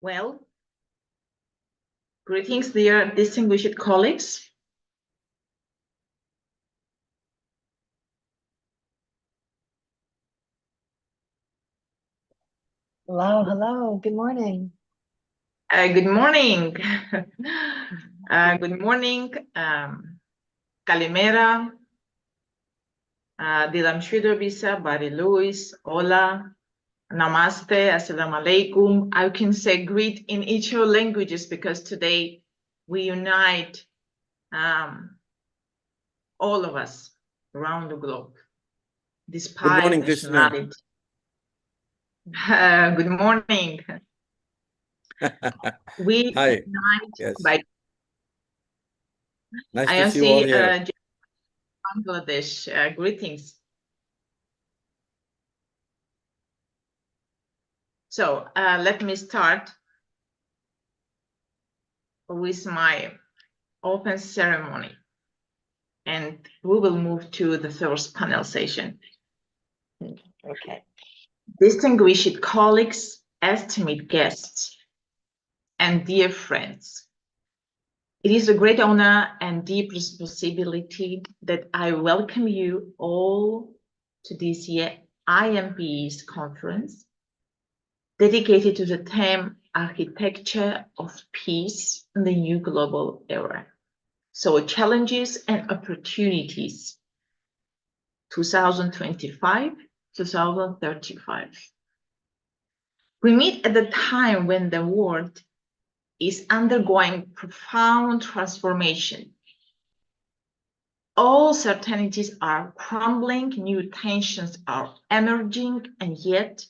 Well, greetings, dear distinguished colleagues. Hello, hello. Good morning. Good morning. Good morning. Kalimera. Dilam Shwido Bisa, Bari Luis, Hola, Namaste, Assalamu Alaikum. I can say greet in each of languages because today we unite all of us around the globe, despite Good morning, Krishna. Good morning. We Hi. unite Yes. by Nice to see you all here. Bangladesh. Greetings. So let me start with my open ceremony, and we will move to the first panel session. Okay. Distinguished colleagues, esteemed guests, and dear friends, it is a great honor and deep responsibility that I welcome you all to this year IAMPE's conference dedicated to the theme Architecture of Peace in the New Global Era. So challenges and opportunities, 2025-2035. We meet at the time when the world is undergoing profound transformation. All certainties are crumbling, new tensions are emerging, and yet,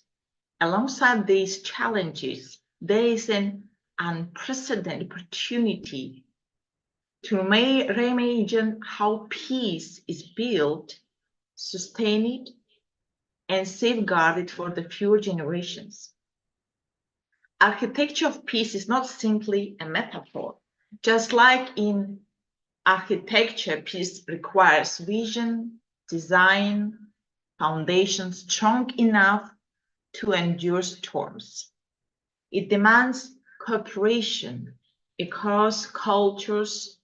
alongside these challenges, there is an unprecedented opportunity to reimagine how peace is built, sustained, and safeguarded for the future generations. Architecture of peace is not simply a metaphor. Just like in architecture, peace requires vision, design, foundations strong enough to endure storms. It demands cooperation across cultures,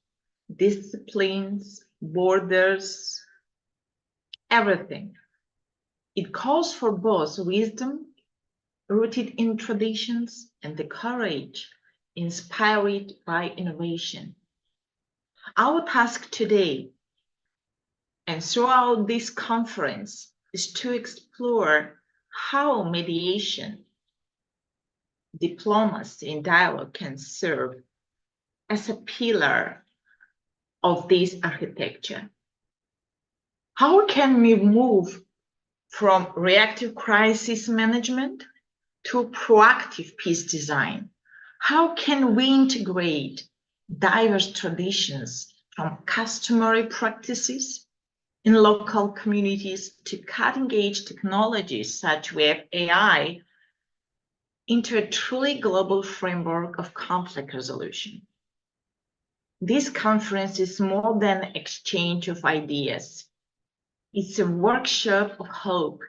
disciplines, borders, everything. It calls for both wisdom rooted in traditions and the courage inspired by innovation. Our task today and throughout this conference is to explore how mediation, diplomacy, and dialogue can serve as a pillar of this architecture. How can we move from reactive crisis management to proactive peace design? How can we integrate diverse traditions from customary practices in local communities to cutting-edge technologies such as AI into a truly global framework of conflict resolution? This conference is more than an exchange of ideas. It's a workshop of hope.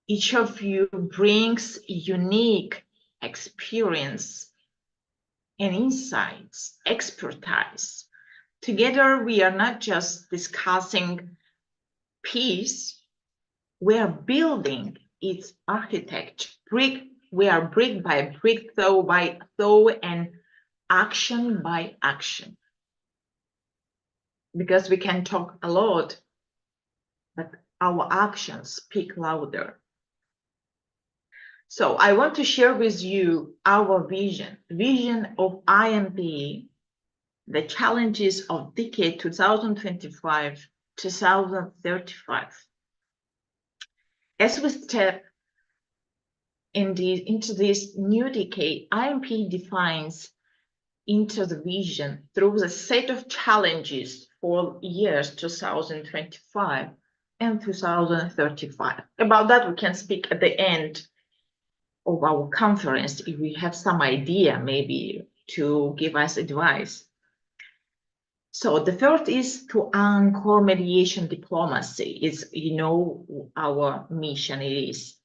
Each of you brings unique experience and insights, expertise. Together, we are not just discussing peace, we are building its architecture. We are brick by brick, though by though, and action by action. Because we can talk a lot, but our actions speak louder. So I want to share with you our vision of IAMPE, the challenges of decade 2025-2035. As we step into this new decade, IAMPE defines into the vision through the set of challenges for years 2025 and 2035. About that, we can speak at the end of our conference if we have some idea maybe to give us advice. So the first is to anchor mediation diplomacy. It's, our mission. It is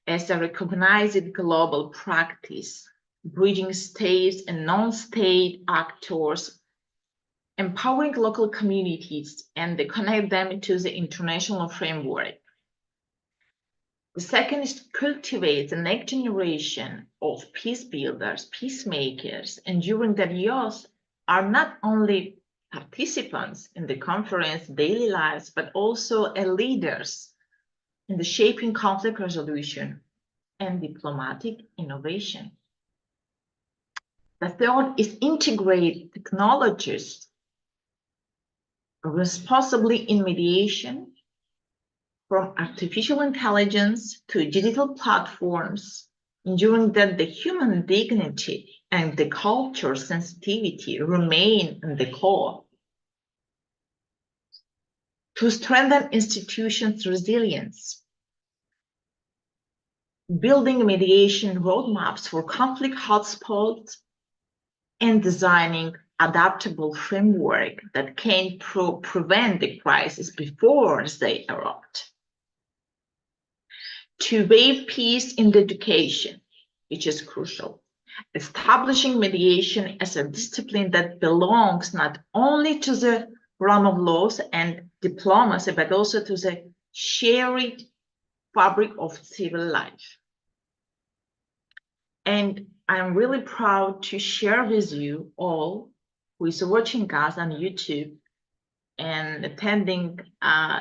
as a recognized global practice bridging states and non-state actors, empowering local communities, and connect them to the international framework. The second is to cultivate the next generation of peace builders, peacemakers, ensuring that youth are not only participants in the conference daily lives, but also leaders in the shaping conflict resolution and diplomatic innovation. The third is integrate technologies responsibly in mediation, from artificial intelligence to digital platforms, ensuring that the human dignity and the cultural sensitivity remain in the core. To strengthen institutions' resilience, building mediation roadmaps for conflict hotspots, and designing adaptable framework that can prevent the crisis before they erupt. To wave peace in the education, which is crucial, establishing mediation as a discipline that belongs not only to the realm of laws and diplomacy, but also to the shared fabric of civil life. And I'm really proud to share with you all who is watching us on YouTube and attending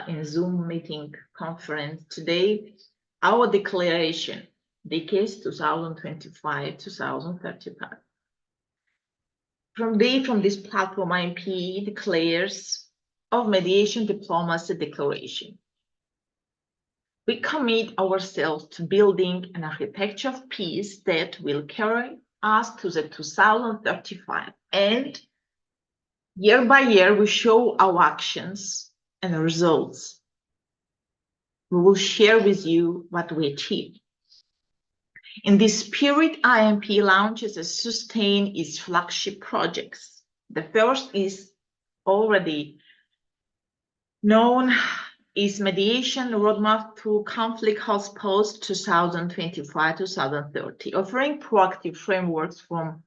in Zoom meeting conference today, our declaration, decades 2025-2035. From this platform, IAMPE declares of mediation diplomacy declaration. We commit ourselves to building an architecture of peace that will carry us to the 2035. And year by year, we show our actions and results. We will share with you what we achieved. In this spirit, IAMPE launches and sustain its flagship projects. The first is already known is Mediation Roadmap to Conflict Hotspots 2025-2030, offering proactive frameworks from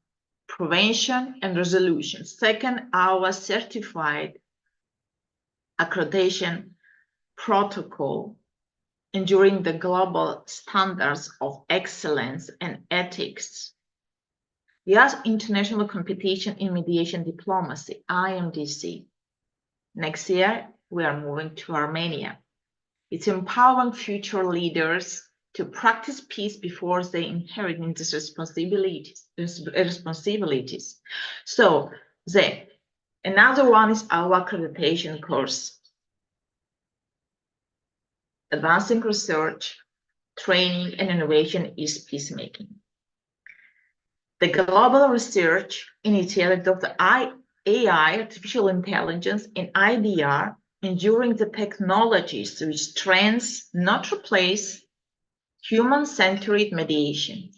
prevention and resolution. Second, our certified accreditation protocol, ensuring the global standards of excellence and ethics. Yes, international competition in mediation diplomacy, IMDC. Next year, we are moving to Armenia. It's empowering future leaders to practice peace before they inherit these responsibilities. So another one is our accreditation course. Advancing research, training, and innovation is peacemaking. The global research initiative of the AI, artificial intelligence, and IDR, enduring the technologies which trends not replace human-centered mediation.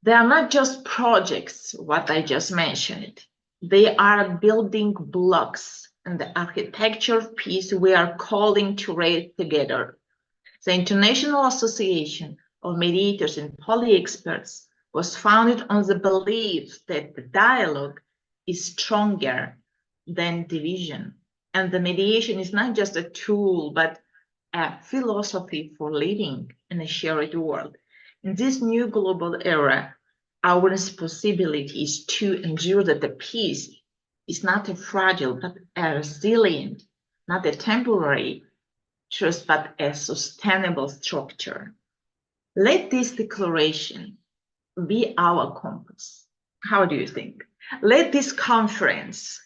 They are not just projects, what I just mentioned. They are building blocks in the architecture of peace we are calling to raise together. The International Association of Mediators and Poly-Experts was founded on the belief that the dialogue is stronger than division. And the mediation is not just a tool, but a philosophy for living in a shared world. In this new global era, our responsibility is to ensure that the peace is not a fragile, but a resilient, not a temporary truth, but a sustainable structure. Let this declaration be our compass. How do you think? Let this conference,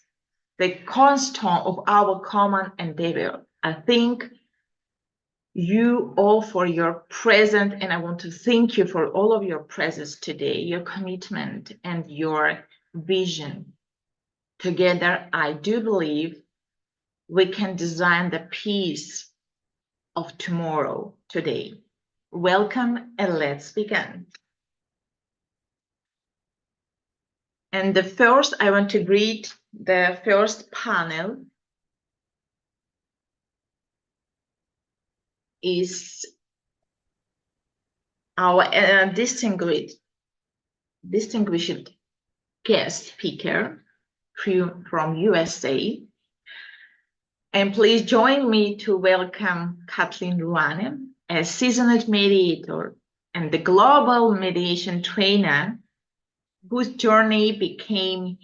the cornerstone of our common endeavor. I thank you all for your presence, and I want to thank you for all of your presence today, your commitment and your vision. Together, I do believe we can design the peace of tomorrow today. Welcome, and let's begin. And the first, I want to greet the first panel is our distinguished distinguished guest speaker from USA. And please join me to welcome Kathleen Ruane, a seasoned mediator and the global mediation trainer whose journey began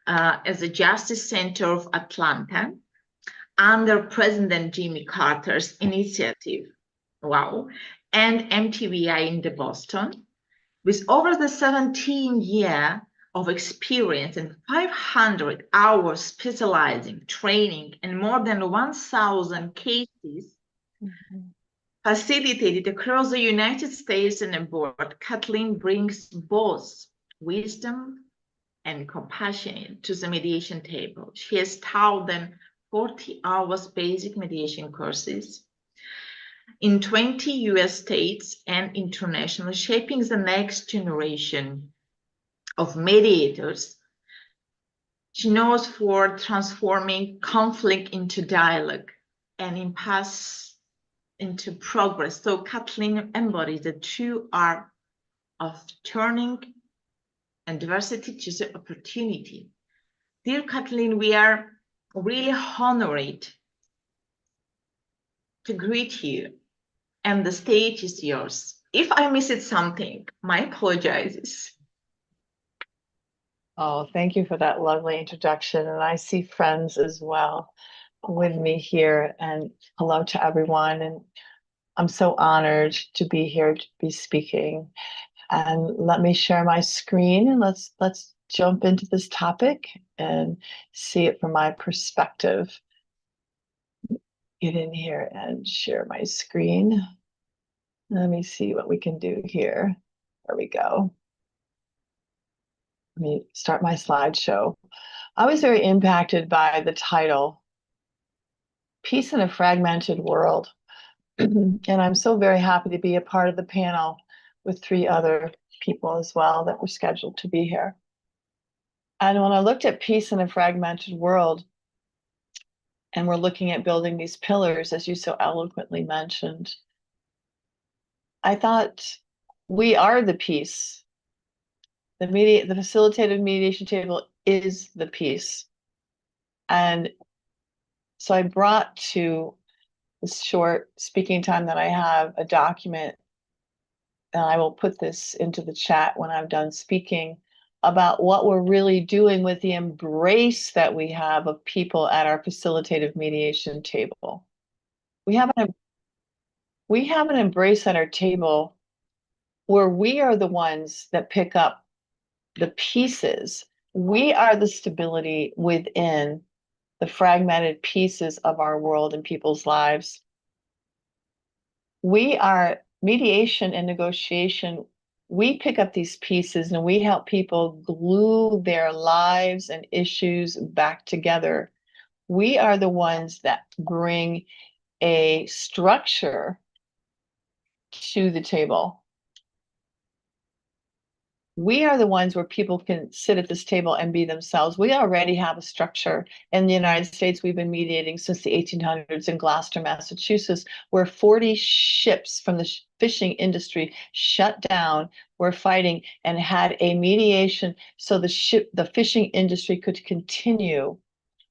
as the Justice Center of Atlanta under President Jimmy Carter's initiative, wow, and MTVI in the Boston, with over the 17 years of experience and 500 hours specializing, training, and more than 1,000 cases facilitated across the United States and abroad. Kathleen brings both wisdom and compassion to the mediation table. She has taught them 40 hours basic mediation courses in 20 US states and international, shaping the next generation of mediators. She knows for transforming conflict into dialogue and impasse into progress. So Kathleen embodies the true art of turning adversity to the opportunity. Dear Kathleen, we are really honored to greet you, and the stage is yours. If I missed something, my apologies. Oh, thank you for that lovely introduction. And I see friends as well with me here. And hello to everyone. And I'm so honored to be here to be speaking. And let me share my screen and let's jump into this topic and see it from my perspective. Get in here and share my screen. Let me see what we can do here. There we go. Let me start my slideshow. I was very impacted by the title, Peace in a Fragmented World. And I'm so very happy to be a part of the panel with 3 other people as well that were scheduled to be here. And when I looked at peace in a fragmented world, and we're looking at building these pillars, as you so eloquently mentioned, I thought we are the peace. The facilitated mediation table is the peace. And so I brought to this short speaking time that I have a document, and I will put this into the chat when I'm done speaking, about what we're really doing with the embrace that we have of people at our facilitative mediation table. We have an embrace at our table where we are the ones that pick up the pieces. We are the stability within the fragmented pieces of our world and people's lives. We are mediation and negotiation. We pick up these pieces and we help people glue their lives and issues back together. We are the ones that bring a structure to the table. We are the ones where people can sit at this table and be themselves. We already have a structure. In the United States, we've been mediating since the 1800s in Gloucester, Massachusetts, where 40 ships from the fishing industry shut down, were fighting, and had a mediation so the fishing industry could continue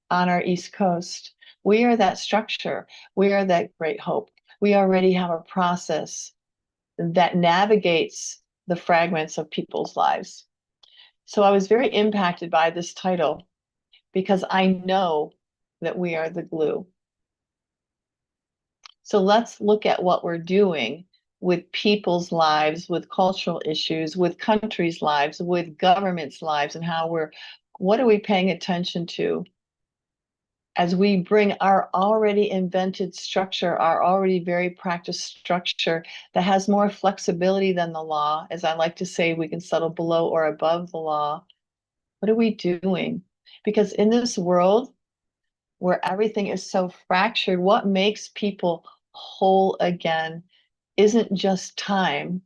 on our East Coast. We are that structure. We are that great hope. We already have a process that navigates the fragments of people's lives. So I was very impacted by this title because I know that we are the glue. So let's look at what we're doing with people's lives, with cultural issues, with countries' lives, with governments' lives, and what are we paying attention to as we bring our already invented structure, our already very practiced structure that has more flexibility than the law. As I like to say, we can settle below or above the law. What are we doing? Because in this world where everything is so fractured, what makes people whole again isn't just time.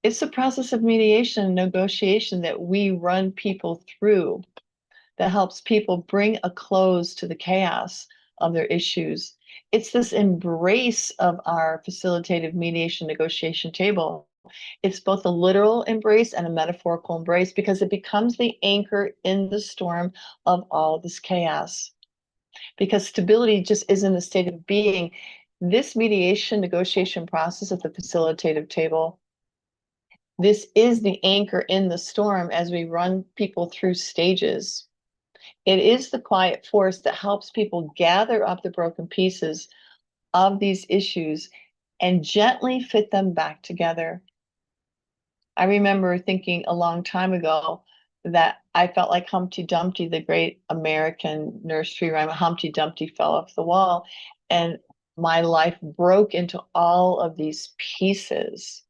It's the process of mediation and negotiation that we run people through, that helps people bring a close to the chaos of their issues. It's this embrace of our facilitative mediation negotiation table It's both a literal embrace and a metaphorical embrace because it becomes the anchor in the storm of all this chaos. Because stability just isn't a state of being. This mediation negotiation process at the facilitative table, this is the anchor in the storm as we run people through stages. It is the quiet force that helps people gather up the broken pieces of these issues and gently fit them back together. I remember thinking a long time ago that I felt like Humpty Dumpty, the great American nursery rhyme. Humpty Dumpty fell off the wall, and my life broke into all of these pieces.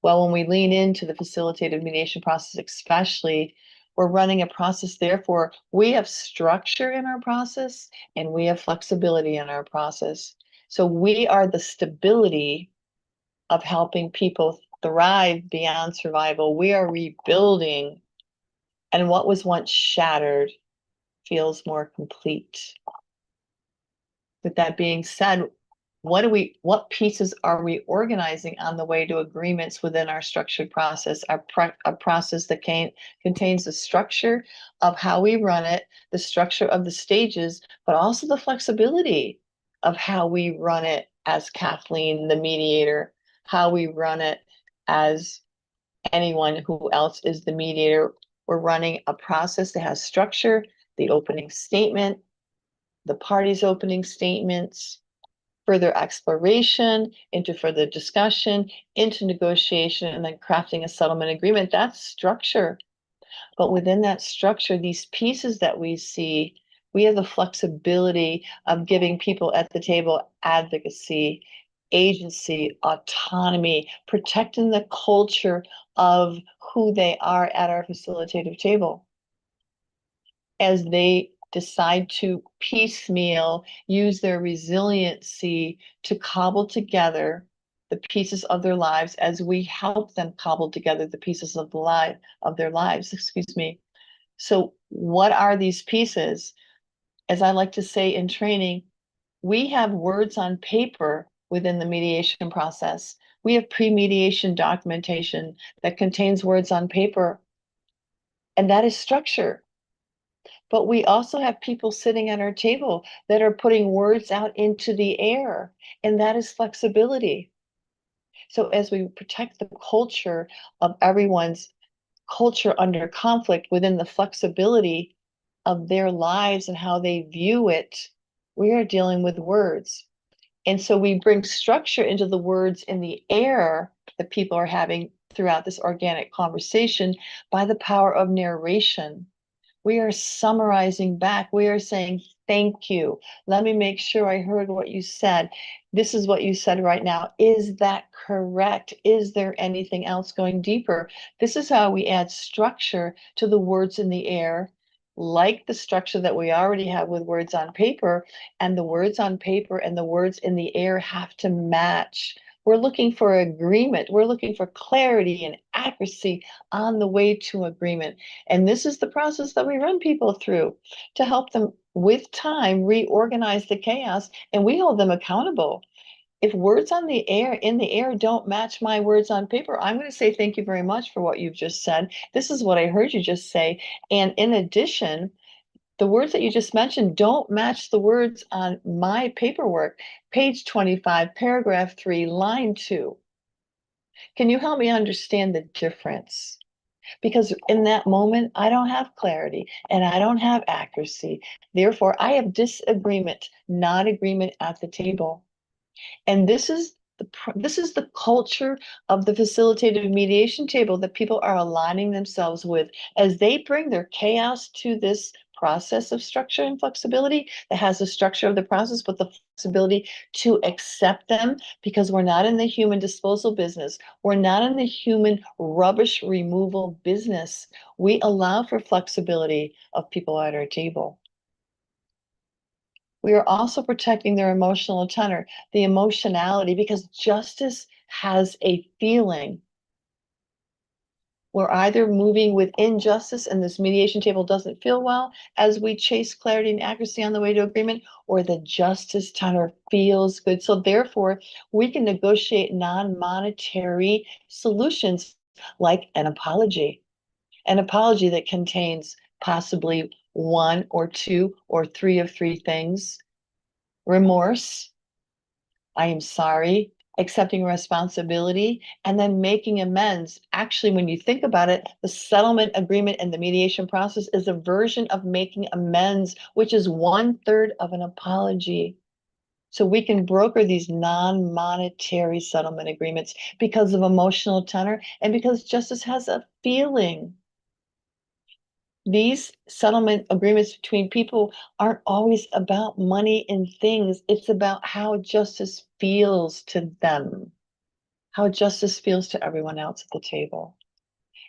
Well, when we lean into the facilitated mediation process, especially, we're running a process. Therefore, we have structure in our process and we have flexibility in our process. So we are the stability of helping people thrive beyond survival. We are rebuilding, and what was once shattered feels more complete. With that being said, what pieces are we organizing on the way to agreements within our structured process, a process that contains the structure of how we run it, the structure of the stages, but also the flexibility of how we run it as Kathleen, the mediator, how we run it as anyone who else is the mediator. We're running a process that has structure, the opening statement, the parties' opening statements, further exploration, into further discussion, into negotiation, and then crafting a settlement agreement. That's structure. But within that structure, these pieces that we see, we have the flexibility of giving people at the table advocacy, agency, autonomy, protecting the culture of who they are at our facilitative table. As they decide to piecemeal, use their resiliency to cobble together the pieces of their lives as we help them cobble together the pieces of their lives, excuse me. So what are these pieces? As I like to say in training, we have words on paper within the mediation process. We have pre-mediation documentation that contains words on paper, and that is structure. But we also have people sitting at our table that are putting words out into the air, and that is flexibility. So as we protect the culture of everyone's culture under conflict within the flexibility of their lives and how they view it, we are dealing with words. And so we bring structure into the words in the air that people are having throughout this organic conversation by the power of narration. We are summarizing back. We are saying, thank you. Let me make sure I heard what you said. This is what you said right now. Is that correct? Is there anything else going deeper? This is how we add structure to the words in the air, like the structure that we already have with words on paper. And the words on paper and the words in the air have to match. We're looking for agreement. We're looking for clarity and accuracy on the way to agreement. And this is the process that we run people through to help them with time reorganize the chaos, and we hold them accountable. If words in the air don't match my words on paper, I'm going to say thank you very much for what you've just said. This is what I heard you just say. And in addition, the words that you just mentioned don't match the words on my paperwork. Page 25, paragraph 3, line 2. Can you help me understand the difference? Because in that moment, I don't have clarity and I don't have accuracy. Therefore, I have disagreement, not agreement at the table. And this is the culture of the facilitated mediation table that people are aligning themselves with as they bring their chaos to this process of structure and flexibility that has the structure of the process, but the flexibility to accept them, because we're not in the human disposal business. We're not in the human rubbish removal business. We allow for flexibility of people at our table. We are also protecting their emotional tenor, the emotionality, because justice has a feeling. We're either moving with injustice and this mediation table doesn't feel well as we chase clarity and accuracy on the way to agreement, or the justice tenor feels good. So therefore, we can negotiate non-monetary solutions like an apology that contains possibly one or two or three of three things: remorse, I am sorry, accepting responsibility, and then making amends. Actually, when you think about it, the settlement agreement and the mediation process is a version of making amends, which is 1/3 of an apology. So we can broker these non-monetary settlement agreements because of emotional tenor and because justice has a feeling. These settlement agreements between people aren't always about money and things. It's about how justice feels to them, how justice feels to everyone else at the table.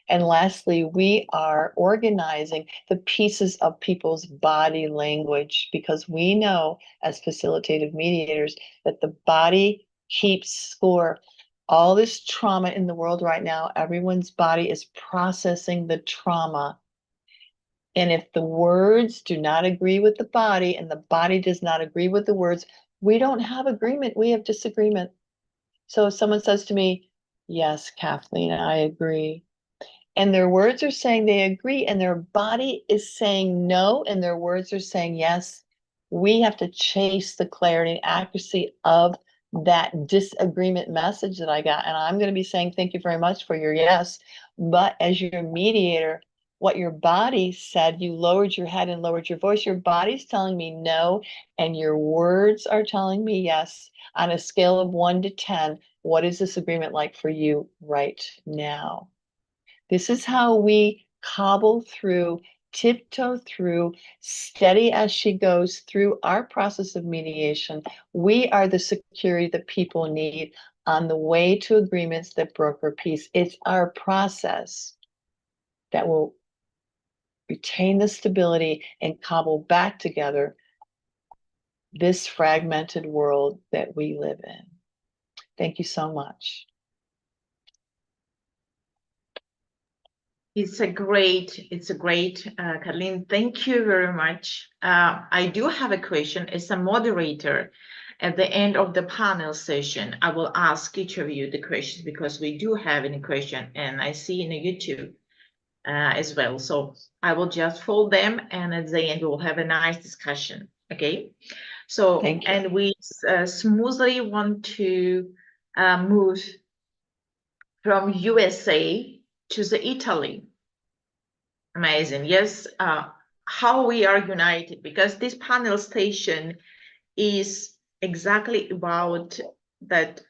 And lastly, we are organizing the pieces of people's body language, because we know as facilitative mediators that the body keeps score. All this trauma in the world right now, everyone's body is processing the trauma. And if the words do not agree with the body and the body does not agree with the words, we don't have agreement, we have disagreement. So if someone says to me, yes, Kathleen, I agree, and their words are saying they agree, and their body is saying no, and their words are saying yes, we have to chase the clarity and accuracy of that disagreement message that I got. And I'm going to be saying thank you very much for your yes. But as your mediator, what your body said, you lowered your head and lowered your voice. Your body's telling me no, and your words are telling me yes. On a scale of 1 to 10, what is this agreement like for you right now? This is how we cobble through, tiptoe through, steady as she goes through our process of mediation. We are the security that people need on the way to agreements that broker peace. It's our process that will retain the stability and cobble back together this fragmented world that we live in. Thank you so much. It's a great, Kathleen, thank you very much. I do have a question. As a moderator, at the end of the panel session, I will ask each of you the questions, because we do have any question, and I see in the YouTube as well. So I will just fold them, and at the end we'll have a nice discussion. Okay. So, and we smoothly want to move from USA to the Italy. Amazing. Yes. How we are united, because this panel station is exactly about that,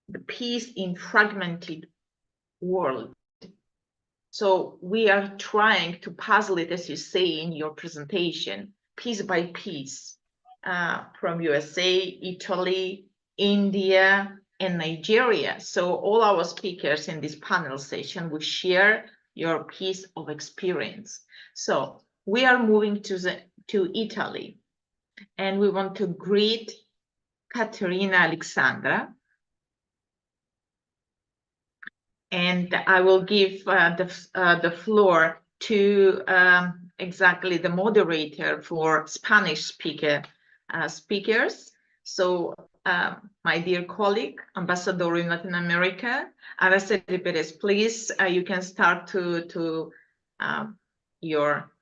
the peace in fragmented world. So we are trying to puzzle it, as you say in your presentation, piece by piece, from USA, Italy, India, and Nigeria. So all our speakers in this panel session will share your piece of experience. So we are moving to Italy, and we want to greet Caterina Alexandra. And I will give the floor to exactly the moderator for Spanish speakers. So my dear colleague, Ambassador in Latin America, Araceli Perez, please, you can start to your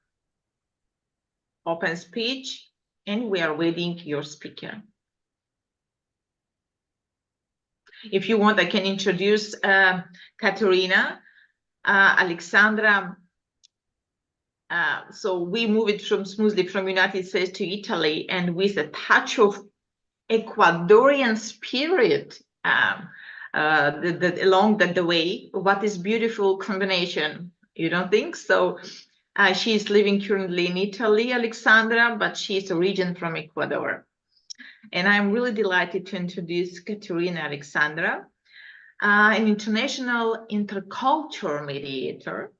open speech, and we are waiting your speaker. If you want, I can introduce Caterina Alexandra. So we moved smoothly from United States to Italy, and with a touch of Ecuadorian spirit along the way. What is beautiful combination, you don't think? So she is living currently in Italy, Alexandra, but she is origin from Ecuador. And I'm really delighted to introduce Caterina Alexandra, an international intercultural mediator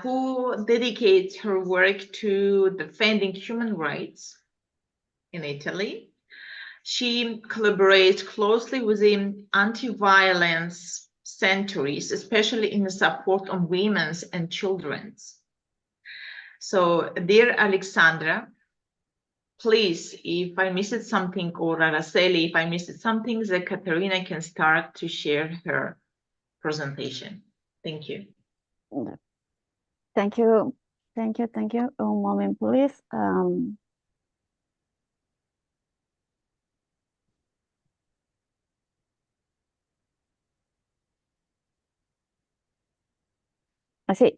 who dedicates her work to defending human rights in Italy. She collaborates closely with the anti-violence centuries, especially in the support of women's and children's. So, dear Alexandra, please, if I missed something, or Araceli, if I missed something, then Katerina can start to share her presentation. Thank you. Thank you. Thank you. Thank you. Un moment, please. Así,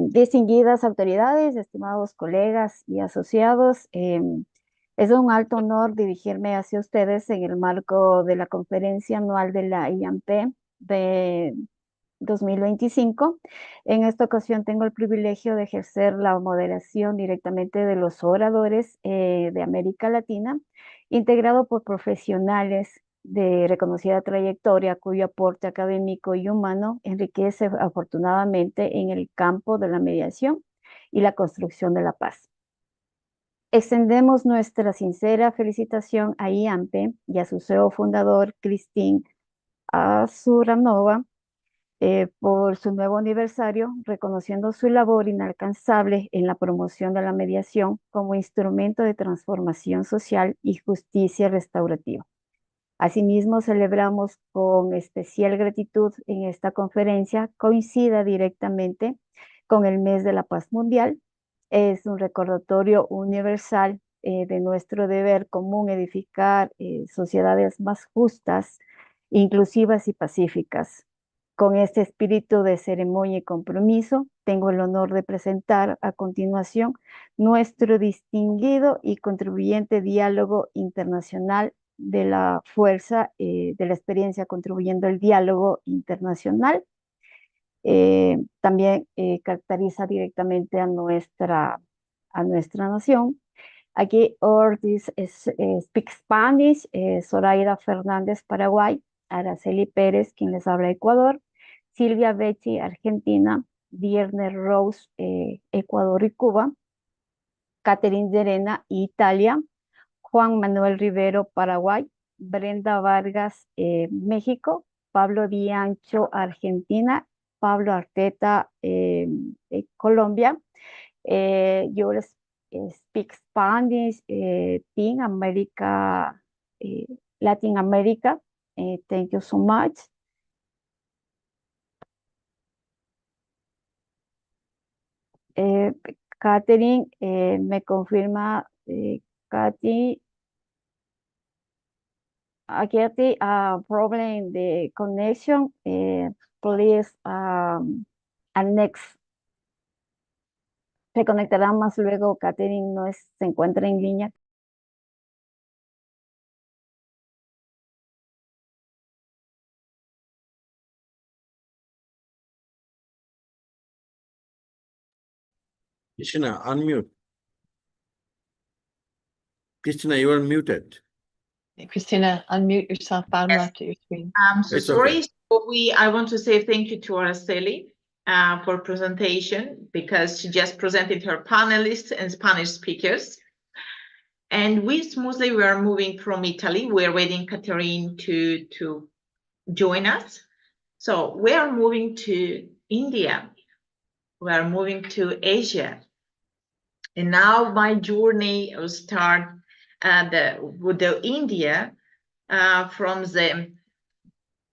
distinguidas autoridades, estimados colegas y asociados, es un alto honor dirigirme hacia ustedes en el marco de la conferencia anual de la IAMPE de 2025. En esta ocasión tengo el privilegio de ejercer la moderación directamente de los oradores de América Latina, integrado por profesionales de reconocida trayectoria cuyo aporte académico y humano enriquece afortunadamente en el campo de la mediación y la construcción de la paz. Extendemos nuestra sincera felicitación a IAMPE y a su CEO fundador, Cristín Azuranova, por su nuevo aniversario, reconociendo su labor inalcanzable en la promoción de la mediación como instrumento de transformación social y justicia restaurativa. Asimismo, celebramos con especial gratitud en esta conferencia, coincida directamente con el mes de la paz mundial. Es un recordatorio universal de nuestro deber común edificar sociedades más justas, inclusivas y pacíficas. Con este espíritu de ceremonia y compromiso, tengo el honor de presentar a continuación nuestro distinguido y contribuyente diálogo internacional de la fuerza de la experiencia contribuyendo al diálogo internacional. También caracteriza directamente a nuestra nación. Aquí Ortiz speak Spanish, Zoraida Fernández, Paraguay, Araceli Pérez, quien les habla, Ecuador, Silvia Becci, Argentina, Viernes Rose, Ecuador y Cuba, Catherine Llerena, Italia, Juan Manuel Rivero, Paraguay, Brenda Vargas, México, Pablo Diancho, Argentina, Pablo Arteta, Colombia. Yo les speak Spanish, Team America, Latin America. Thank you so much. Catherine, me confirma, Katy, Katy, problem in the connection. Please, next. Se conectará más luego. Catherine no se encuentra en línea. Christina, unmute. Christina, you are muted. Christina, unmute yourself, bottom Yes. left of your screen. I'm so It's sorry. okay. So I want to say thank you to Araceli for presentation, because she just presented her panelists and Spanish speakers. And we are moving from Italy. We're waiting Catherine to join us. So we are moving to India. We are moving to Asia. And now my journey will start with the India from the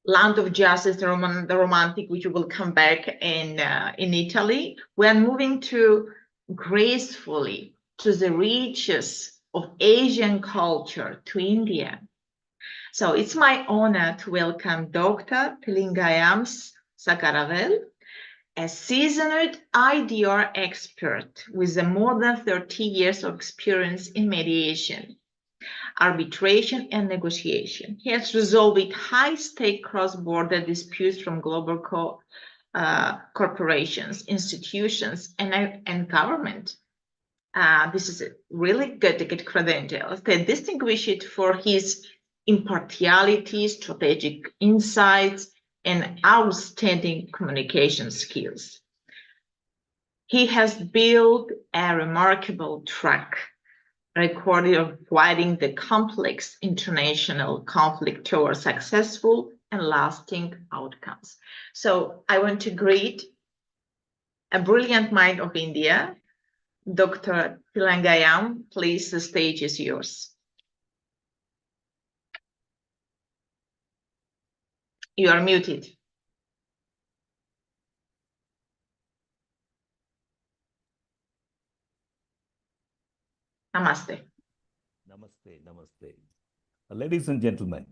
land of justice, the romantic, which will come back in Italy. We are moving to gracefully to the reaches of Asian culture, to India. So it's my honor to welcome Dr. Tilingayam Sakaravel, a seasoned IDR expert with more than 30 years of experience in mediation, arbitration, and negotiation. He has resolved high-stake cross-border disputes from global corporations, institutions, and government. This is a really good credentials. They distinguish it for his impartiality, strategic insights, and outstanding communication skills. He has built a remarkable track record of guiding the complex international conflict towards successful and lasting outcomes. So I want to greet a brilliant mind of India, Dr. Tilangayam. Please, the stage is yours. You are muted. Namaste. Namaste, namaste. Ladies and gentlemen,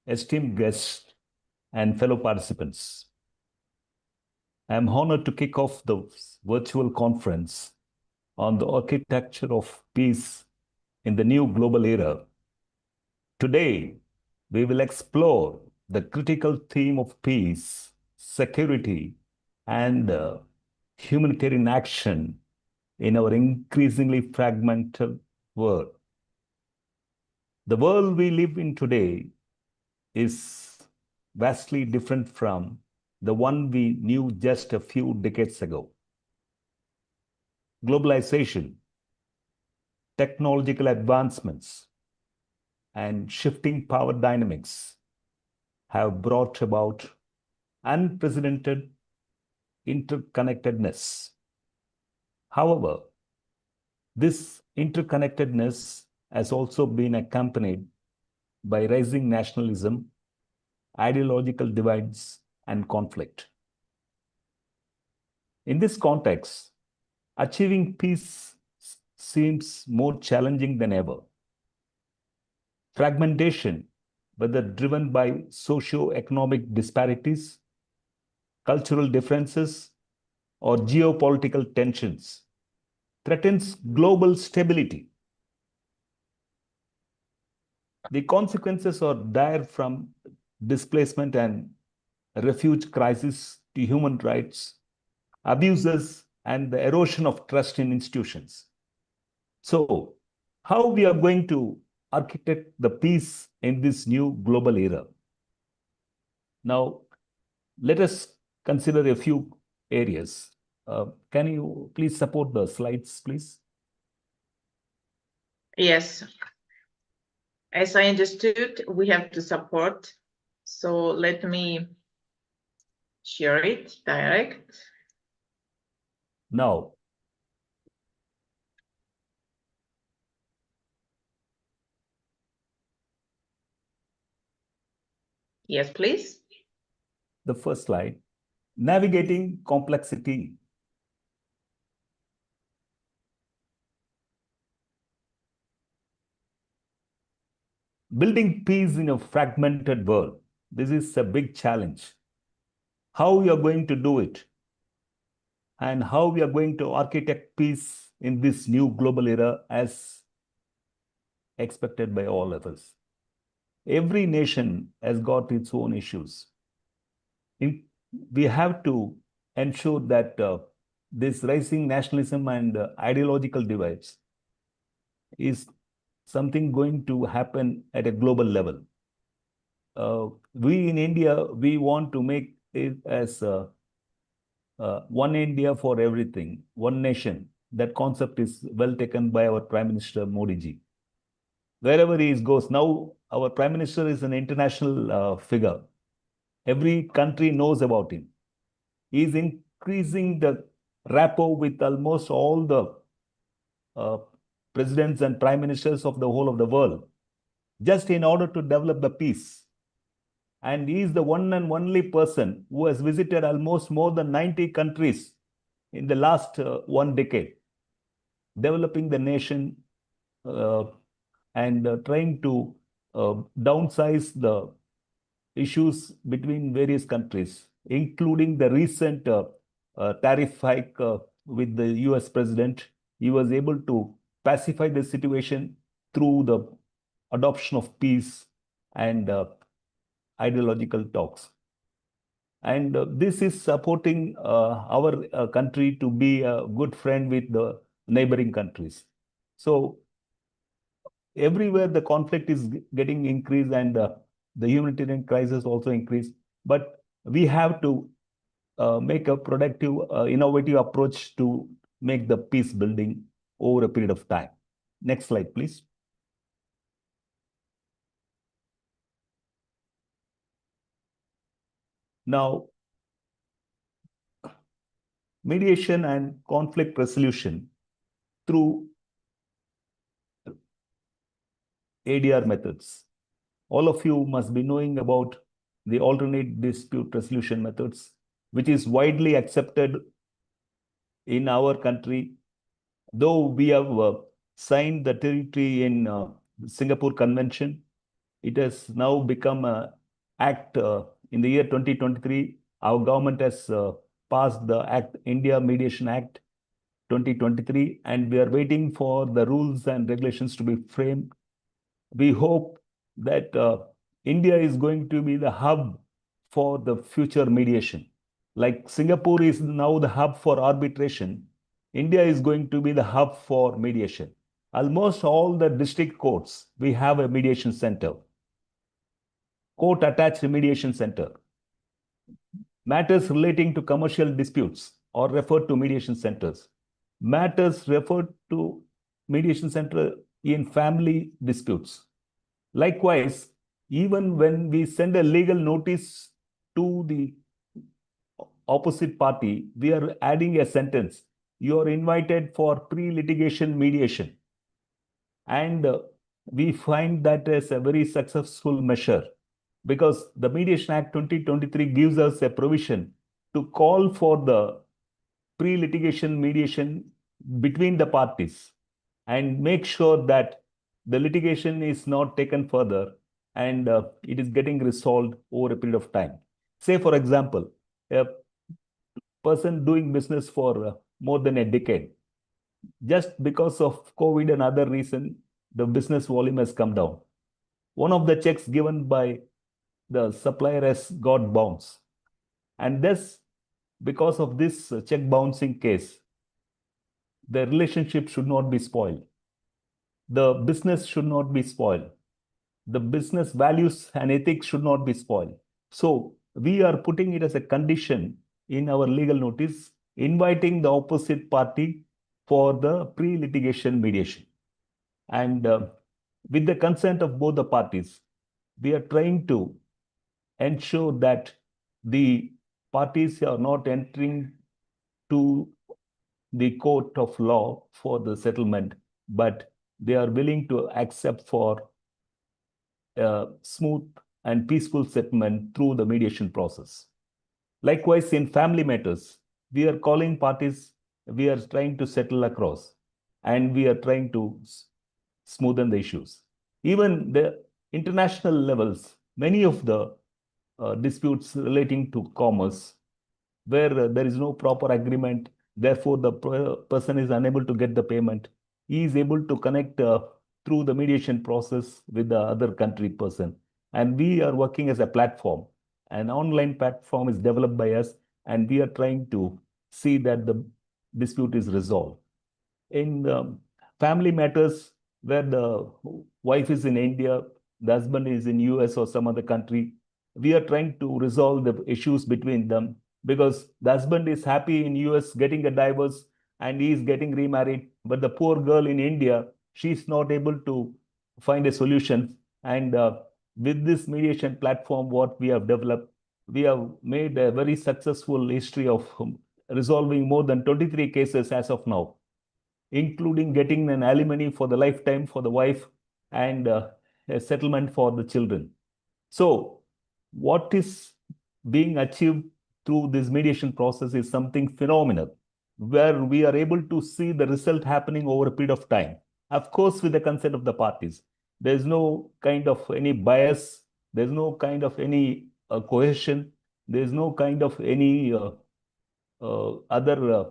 esteemed guests and fellow participants, I am honored to kick off the virtual conference on the architecture of peace in the new global era. Today, we will explore the critical theme of peace, security, and humanitarian action in our increasingly fragmented world. The world we live in today is vastly different from the one we knew just a few decades ago. Globalization, technological advancements, and shifting power dynamics have brought about unprecedented interconnectedness. However, this interconnectedness has also been accompanied by rising nationalism, ideological divides, and conflict. In this context, achieving peace seems more challenging than ever. Fragmentation, whether driven by socio-economic disparities, cultural differences, or geopolitical tensions, threatens global stability. The consequences are dire, from displacement and refuge crisis to human rights abuses and the erosion of trust in institutions. So, how we are going to architect the peace in this new global era? Now, let us consider a few areas. Can you please support the slides, please? Yes. As I understood, we have to support. So let me share it direct. Now, Yes, please. the first slide, navigating complexity. Building peace in a fragmented world. This is a big challenge. How we are going to do it, and how we are going to architect peace in this new global era as expected by all of us. Every nation has got its own issues. We have to ensure that this rising nationalism and ideological divides is something going to happen at a global level. We in India, we want to make it as one India for everything, one nation. That concept is well taken by our Prime Minister Modi ji. Wherever he goes, now our Prime Minister is an international figure. Every country knows about him. He is increasing the rapport with almost all the presidents and prime ministers of the whole of the world, just in order to develop the peace. And he is the one and only person who has visited almost more than 90 countries in the last 1 decade, developing the nation and trying to downsize the issues between various countries, including the recent tariff hike with the US president. He was able to pacify the situation through the adoption of peace and ideological talks. And this is supporting our country to be a good friend with the neighboring countries. So everywhere the conflict is getting increased, and the humanitarian crisis also increased. But we have to make a productive, innovative approach to make the peace building over a period of time. Next slide, please. Now, mediation and conflict resolution through ADR methods. All of you must be knowing about the alternate dispute resolution methods, which is widely accepted in our country. Though we have signed the territory in Singapore Convention, it has now become an act in the year 2023. Our government has passed the Act, India Mediation Act 2023, and we are waiting for the rules and regulations to be framed. We hope that India is going to be the hub for the future mediation. Like Singapore is now the hub for arbitration, India is going to be the hub for mediation. Almost all the district courts, we have a mediation center, court-attached mediation center. Matters relating to commercial disputes are referred to mediation centers. Matters referred to mediation center in family disputes. Likewise, even when we send a legal notice to the opposite party, we are adding a sentence. You are invited for pre-litigation mediation. And we find that as a very successful measure, because the Mediation Act 2023 gives us a provision to call for the pre-litigation mediation between the parties and make sure that the litigation is not taken further and it is getting resolved over a period of time. Say, for example, a person doing business for more than a decade, just because of COVID and other reason, the business volume has come down. One of the checks given by the supplier has got bounced. And this, because of this check bouncing case, the relationship should not be spoiled. The business should not be spoiled. The business values and ethics should not be spoiled. So we are putting it as a condition in our legal notice, inviting the opposite party for the pre-litigation mediation. And with the consent of both the parties, we are trying to ensure that the parties are not entering to the court of law for the settlement, but they are willing to accept for a smooth and peaceful settlement through the mediation process. Likewise, in family matters, we are calling parties, we are trying to settle across, and we are trying to smoothen the issues. Even the international levels, many of the disputes relating to commerce, where there is no proper agreement, therefore the person is unable to get the payment, he is able to connect through the mediation process with the other country person. And we are working as a platform. An online platform is developed by us, and we are trying to see that the dispute is resolved. In family matters, where the wife is in India, the husband is in US or some other country, we are trying to resolve the issues between them, because the husband is happy in US getting a divorce and he is getting remarried, but the poor girl in India, she's not able to find a solution. And with this mediation platform, what we have developed, we have made a very successful history of resolving more than 23 cases as of now, including getting an alimony for the lifetime for the wife and a settlement for the children. So what is being achieved through this mediation process is something phenomenal, where we are able to see the result happening over a period of time. Of course, with the consent of the parties. There's no kind of any bias. There's no kind of any coercion. There's no kind of any other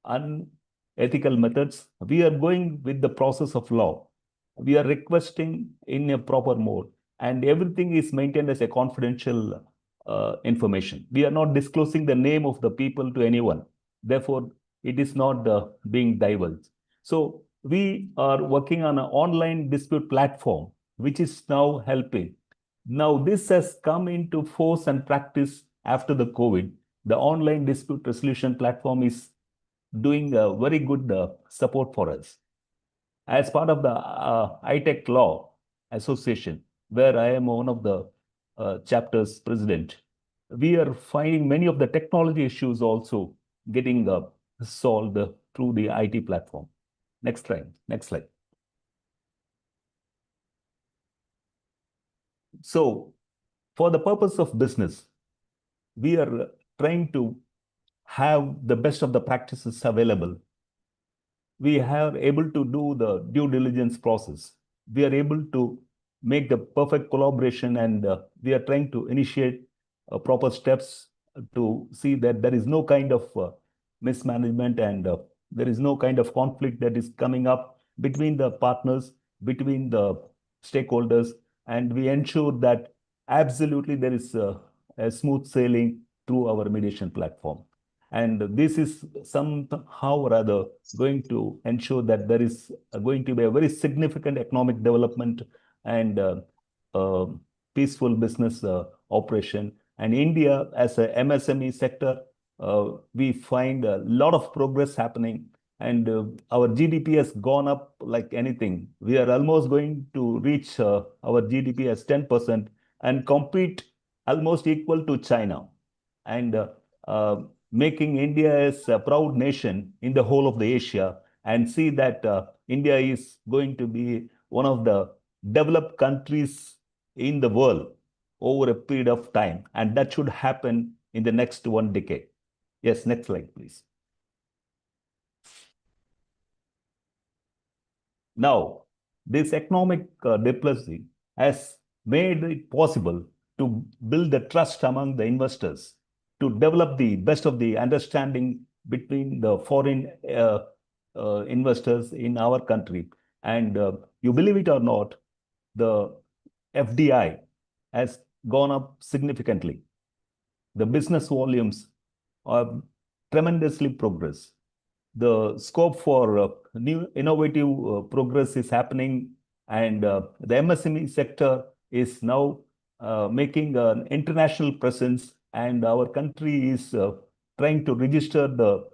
unethical methods. We are going with the process of law. We are requesting in a proper mode, and everything is maintained as a confidential information. We are not disclosing the name of the people to anyone. Therefore, it is not being divulged. So we are working on an online dispute platform, which is now helping. Now, this has come into force and practice after the COVID. The online dispute resolution platform is doing a very good support for us. As part of the ITech Law Association, where I am one of the chapter's president, we are finding many of the technology issues also getting solved through the IT platform. Next slide. Next slide. So, for the purpose of business, we are trying to have the best of the practices available. We are able to do the due diligence process. We are able to make the perfect collaboration, and we are trying to initiate proper steps to see that there is no kind of mismanagement, and there is no kind of conflict that is coming up between the partners, between the stakeholders, and we ensure that absolutely there is a smooth sailing through our mediation platform. And this is somehow or other going to ensure that there is going to be a very significant economic development and peaceful business operation. And India, as a MSME sector, we find a lot of progress happening, and our GDP has gone up like anything. We are almost going to reach our GDP as 10% and compete almost equal to China, and making India as a proud nation in the whole of the Asia, and see that India is going to be one of the developed countries in the world over a period of time, and that should happen in the next 1 decade. Yes, next slide, please. Now, this economic diplomacy has made it possible to build the trust among the investors, to develop the best of the understanding between the foreign investors in our country. And you believe it or not, the FDI has gone up significantly. The business volumes are tremendously progress. The scope for new innovative progress is happening, and the MSME sector is now making an international presence, and our country is trying to register the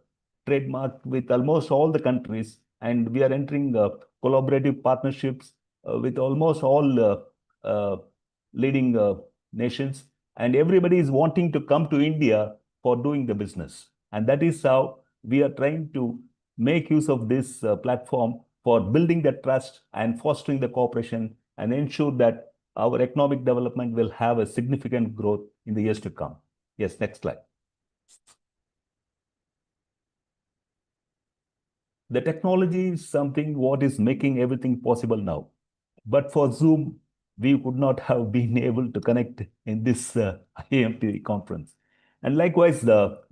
trademark with almost all the countries, and we are entering collaborative partnerships with almost all leading nations, and everybody is wanting to come to India for doing the business. And that is how we are trying to make use of this platform for building the trust and fostering the cooperation, and ensure that our economic development will have a significant growth in the years to come. Yes, next slide. The technology is something what is making everything possible now. But for Zoom, we could not have been able to connect in this IAMPE conference. And likewise,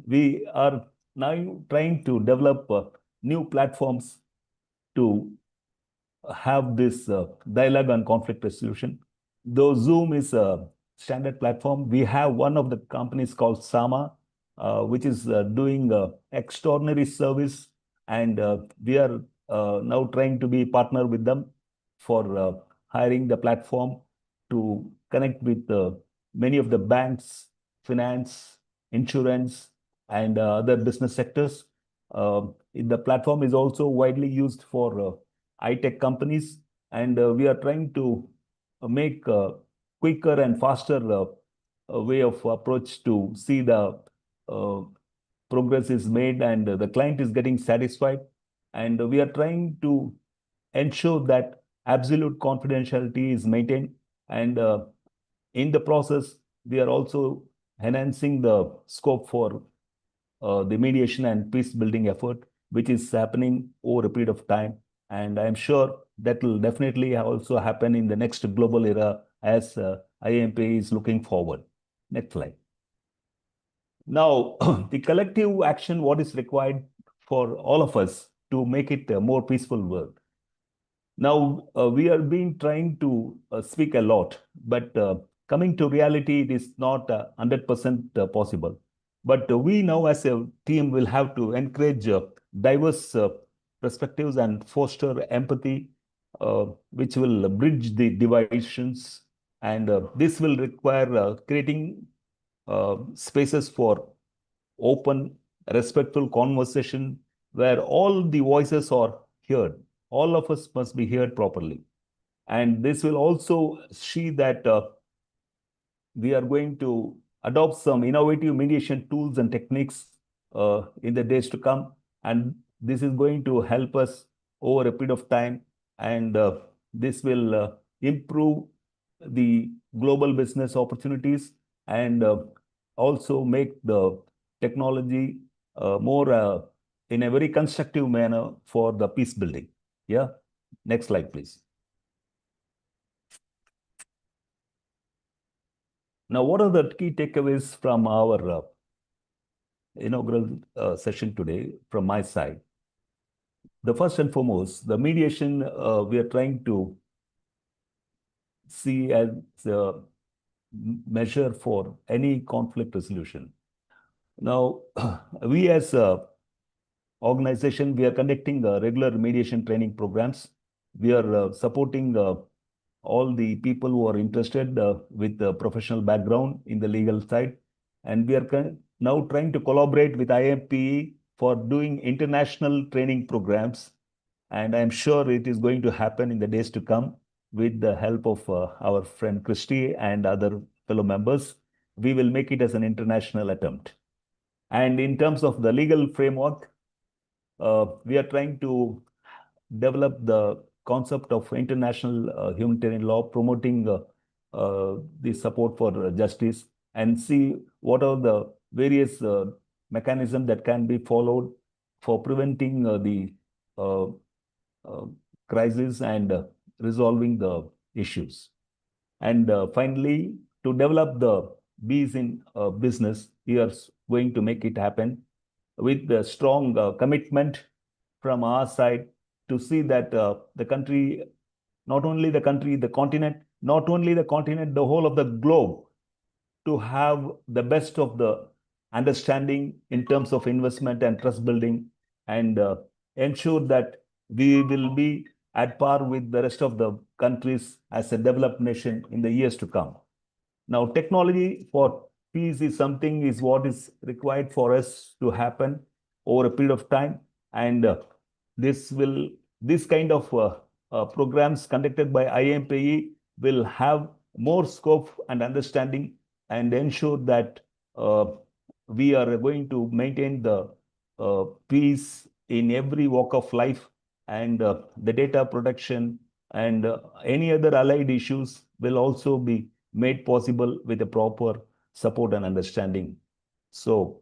we are now trying to develop new platforms to have this dialogue on conflict resolution. Though Zoom is a standard platform, we have one of the companies called Sama, which is doing extraordinary service, and we are now trying to be partner with them for hiring the platform to connect with many of the banks, finance, insurance, and other business sectors. The platform is also widely used for high-tech companies, and we are trying to make a quicker and faster way of approach to see the progress is made and the client is getting satisfied. And we are trying to ensure that absolute confidentiality is maintained. And in the process, we are also enhancing the scope for the mediation and peace building effort, which is happening over a period of time. And I'm sure that will definitely also happen in the next global era as IAMPE is looking forward. Next slide. Now, the collective action, what is required for all of us to make it a more peaceful world. Now, we are trying to speak a lot, but coming to reality, it is not 100% possible. But we now as a team will have to encourage diverse perspectives and foster empathy, which will bridge the divisions. And this will require creating spaces for open, respectful conversation where all the voices are heard. All of us must be heard properly. And this will also see that we are going to adopt some innovative mediation tools and techniques in the days to come. And this is going to help us over a period of time. And this will improve the global business opportunities and also make the technology more in a very constructive manner for the peace building. Yeah. Next slide, please. Now, what are the key takeaways from our inaugural session today from my side? The first and foremost, the mediation we are trying to see as a measure for any conflict resolution. Now, we as a organization, we are conducting regular mediation training programs. We are supporting all the people who are interested with the professional background in the legal side. And we are now trying to collaborate with IAMPE for doing international training programs. And I'm sure it is going to happen in the days to come with the help of our friend Christy and other fellow members. We will make it as an international attempt. And in terms of the legal framework, we are trying to develop the concept of international humanitarian law, promoting the support for justice, and see what are the various mechanisms that can be followed for preventing the crisis and resolving the issues. And finally, to develop the bees in business, we are going to make it happen with the strong commitment from our side to see that the country, not only the country, the continent, not only the continent, the whole of the globe, to have the best of the understanding in terms of investment and trust building, and ensure that we will be at par with the rest of the countries as a developed nation in the years to come. Now, technology for peace is what is required for us to happen over a period of time. And this kind of programs conducted by IAMPE will have more scope and understanding and ensure that we are going to maintain the peace in every walk of life, and the data protection and any other allied issues will also be made possible with a proper support and understanding. So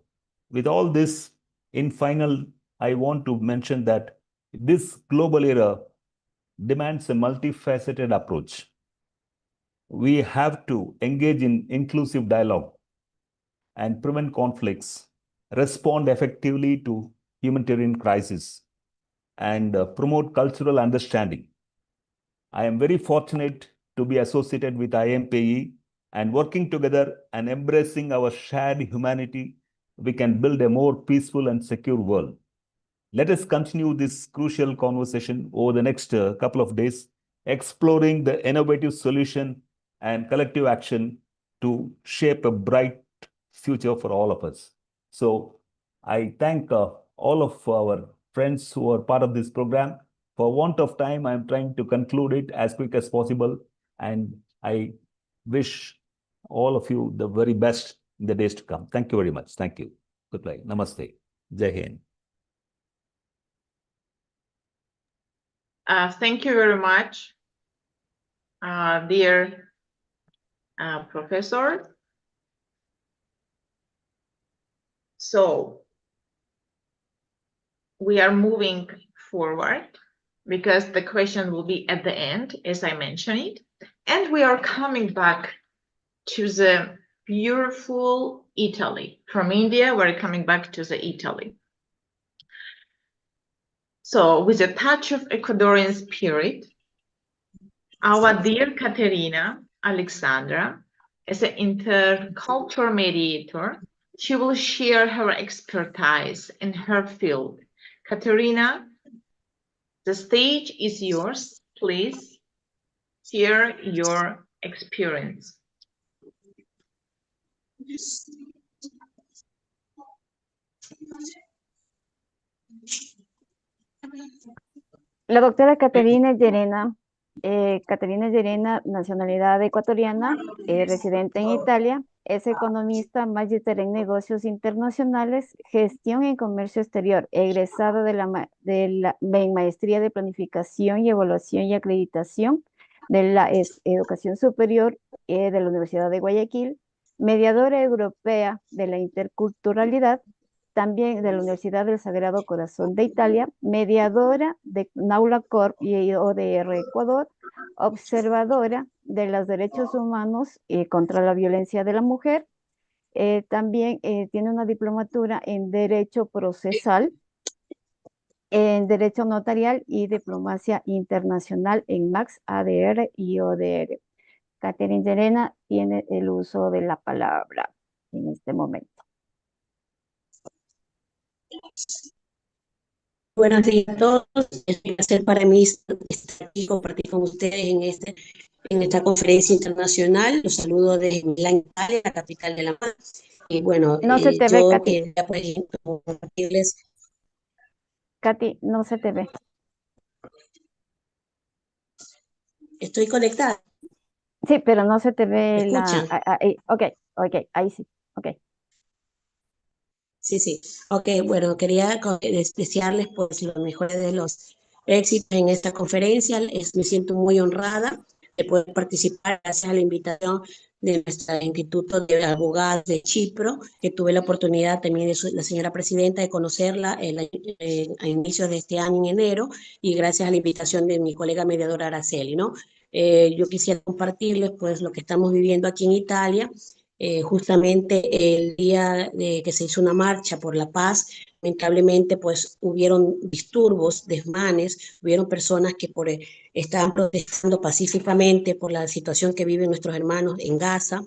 with all this, in final, I want to mention that this global era demands a multifaceted approach. We have to engage in inclusive dialogue and prevent conflicts, respond effectively to humanitarian crises, and promote cultural understanding. I am very fortunate to be associated with IAMPE, and working together and embracing our shared humanity, we can build a more peaceful and secure world. Let us continue this crucial conversation over the next couple of days, exploring the innovative solution and collective action to shape a bright future for all of us. So I thank all of our friends who are part of this program. For want of time, I'm trying to conclude it as quick as possible. And I wish all of you the very best in the days to come. Thank you very much. Thank you. Goodbye. Namaste. Jai Hind. Thank you very much, dear professor. So we are moving forward because the question will be at the end, as I mentioned it. And we are coming back to the beautiful Italy. From India, we're coming back to the Italy. So with a touch of Ecuadorian spirit, our dear Caterina Alexandra, as an intercultural mediator, she will share her expertise in her field. Caterina, the stage is yours. Please share your experience. La doctora Caterina Llerena, nacionalidad ecuatoriana, residente en Italia, Es economista, magíster en negocios internacionales, gestión en comercio exterior, egresado de la maestría de planificación y evaluación y acreditación de la educación superior de la Universidad de Guayaquil, mediadora europea de la interculturalidad, también de la Universidad del Sagrado Corazón de Italia, mediadora de Naula Corp y ODR Ecuador, observadora de los derechos humanos contra la violencia de la mujer. También tiene una diplomatura en Derecho Procesal, en Derecho Notarial y Diplomacia Internacional en Max, ADR y ODR. Catherine Serena tiene el uso de la palabra en este momento. Buenos días a todos. Es un placer para mí estar aquí y compartir con ustedes en esta conferencia internacional. Los saludo desde Milán, Italia, la capital de la paz. Y bueno, No se te ve, yo Katy. quería pues, compartirles. Katy, no se te ve. Estoy conectada. Sí, pero no se te ve ¿Me la... escuchan? Ok, ahí sí, ok. Sí, sí. Ok, bueno, quería desearles pues los mejores de los éxitos en esta conferencia. Me siento muy honrada de poder participar gracias a la invitación de nuestro Instituto de Abogados de Chipre, que tuve la oportunidad también de la señora presidenta de conocerla a inicios de este año, en enero, y gracias a la invitación de mi colega mediadora Araceli, ¿no? Yo quisiera compartirles pues lo que estamos viviendo aquí en Italia. Justamente el día de que se hizo una marcha por la paz, lamentablemente pues hubieron disturbios, desmanes, hubieron personas que estaban protestando pacíficamente por la situación que viven nuestros hermanos en Gaza,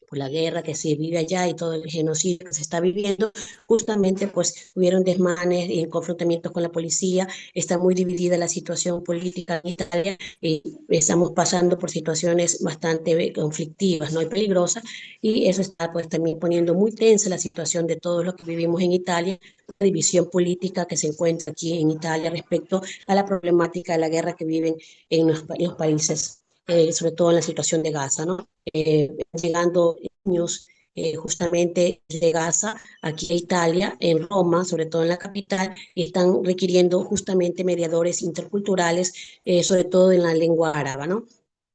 por la guerra que se vive allá y todo el genocidio que se está viviendo. Justamente pues hubieron desmanes y confrontamientos con la policía. Está muy dividida la situación política en Italia y estamos pasando por situaciones bastante conflictivas, ¿no? Y peligrosas, y eso está pues también poniendo muy tensa la situación de todos los que vivimos en Italia, la división política que se encuentra aquí en Italia respecto a la problemática de la guerra que viven en los países, sobre todo en la situación de Gaza, ¿no? Llegando niños justamente de Gaza aquí a Italia, en Roma, sobre todo en la capital, y están requiriendo justamente mediadores interculturales, sobre todo en la lengua árabe, ¿no?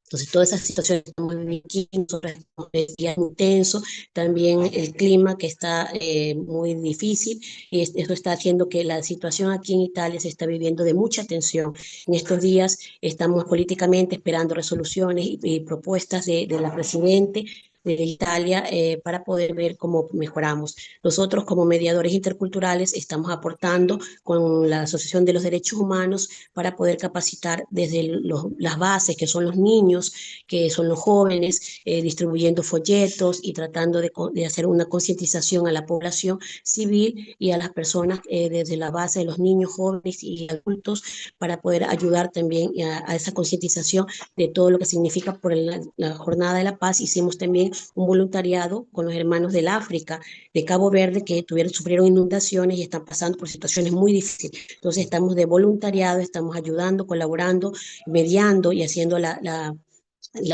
Entonces, todas esas situaciones que estamos viviendo aquí, nosotros estamos en días intensos, también el clima que está muy difícil, y eso está haciendo que la situación aquí en Italia se está viviendo de mucha tensión. En estos días estamos políticamente esperando resoluciones y propuestas de la Presidente de Italia para poder ver cómo mejoramos. Nosotros como mediadores interculturales estamos aportando con la Asociación de los Derechos Humanos para poder capacitar desde las bases, que son los niños, que son los jóvenes, distribuyendo folletos y tratando de hacer una concientización a la población civil y a las personas desde la base de los niños, jóvenes y adultos, para poder ayudar también a esa concientización de todo lo que significa por la Jornada de la Paz. Hicimos también un voluntariado con los hermanos del África, de Cabo Verde, que sufrieron inundaciones y están pasando por situaciones muy difíciles. Entonces estamos de voluntariado, estamos ayudando, colaborando, mediando y haciendo la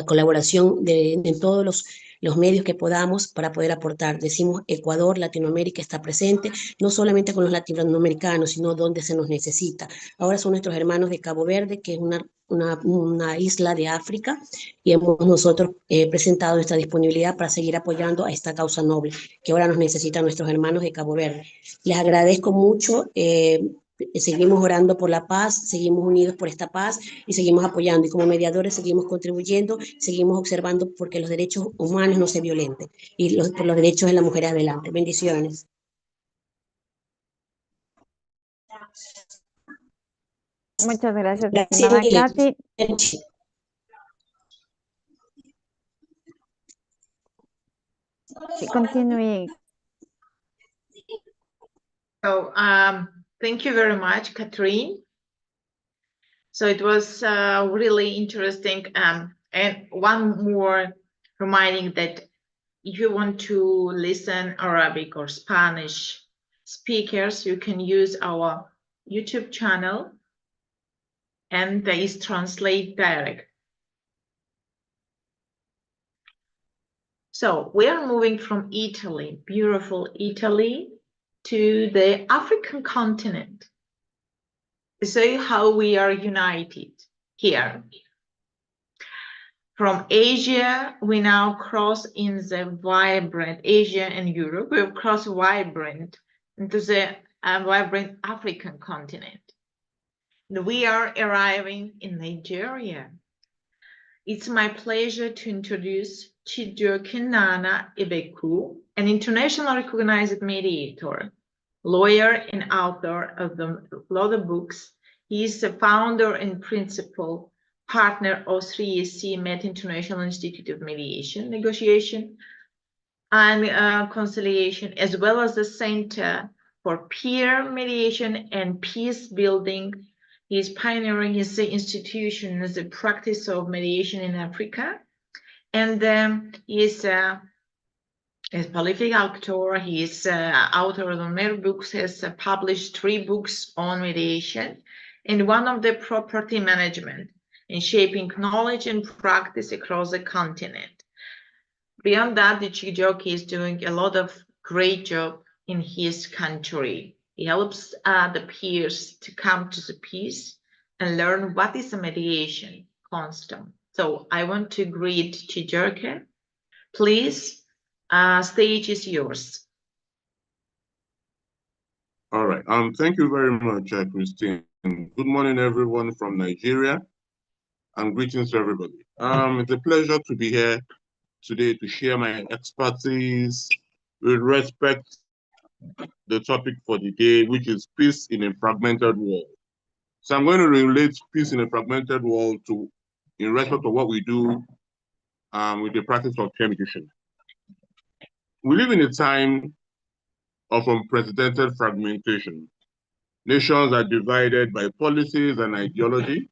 colaboración en todos los medios que podamos para poder aportar. Decimos Ecuador, Latinoamérica está presente, no solamente con los latinoamericanos, sino donde se nos necesita. Ahora son nuestros hermanos de Cabo Verde, que es una isla de África, y hemos nosotros presentado nuestra disponibilidad para seguir apoyando a esta causa noble, que ahora nos necesitan nuestros hermanos de Cabo Verde. Les agradezco mucho. Seguimos orando por la paz, seguimos unidos por esta paz y seguimos apoyando. Y como mediadores seguimos contribuyendo, seguimos observando porque los derechos humanos no se violenten y por los derechos de la mujer adelante. Bendiciones. Muchas gracias, Gracias, estimada Katy. Continúe. So thank you very much, Catherine. So it was really interesting. And one more reminding that if you want to listen Arabic or Spanish speakers, you can use our YouTube channel, and there is Translate Direct. So we are moving from Italy, beautiful Italy, to the African continent. See how we are united here. From Asia, we now cross in the vibrant Asia and Europe. We have crossed vibrant into the vibrant African continent. And we are arriving in Nigeria. It's my pleasure to introduce Chijioke Nana Ibeku, an internationally recognized mediator, lawyer, and author of a lot of books. He is the founder and principal partner of 3EC Met International Institute of Mediation, Negotiation, and Conciliation, as well as the Center for Peer Mediation and Peace Building. He is pioneering his institution as a practice of mediation in Africa. And he is a prolific author. He is author of many books, has published 3 books on mediation, and one of the property management and shaping knowledge and practice across the continent. Beyond that, the Chijioke is doing a lot of great job in his country. He helps the peers to come to the peace and learn what is a mediation constant. So I want to greet Chijioke. Please, stage is yours. All right. Thank you very much, Christine. Good morning, everyone from Nigeria, and greetings to everybody. It's a pleasure to be here today to share my expertise with respect to the topic for the day, which is peace in a fragmented world. So I'm going to relate peace in a fragmented world to, in respect of what we do with the practice of peer mediation. We live in a time of unprecedented fragmentation. Nations are divided by policies and ideology.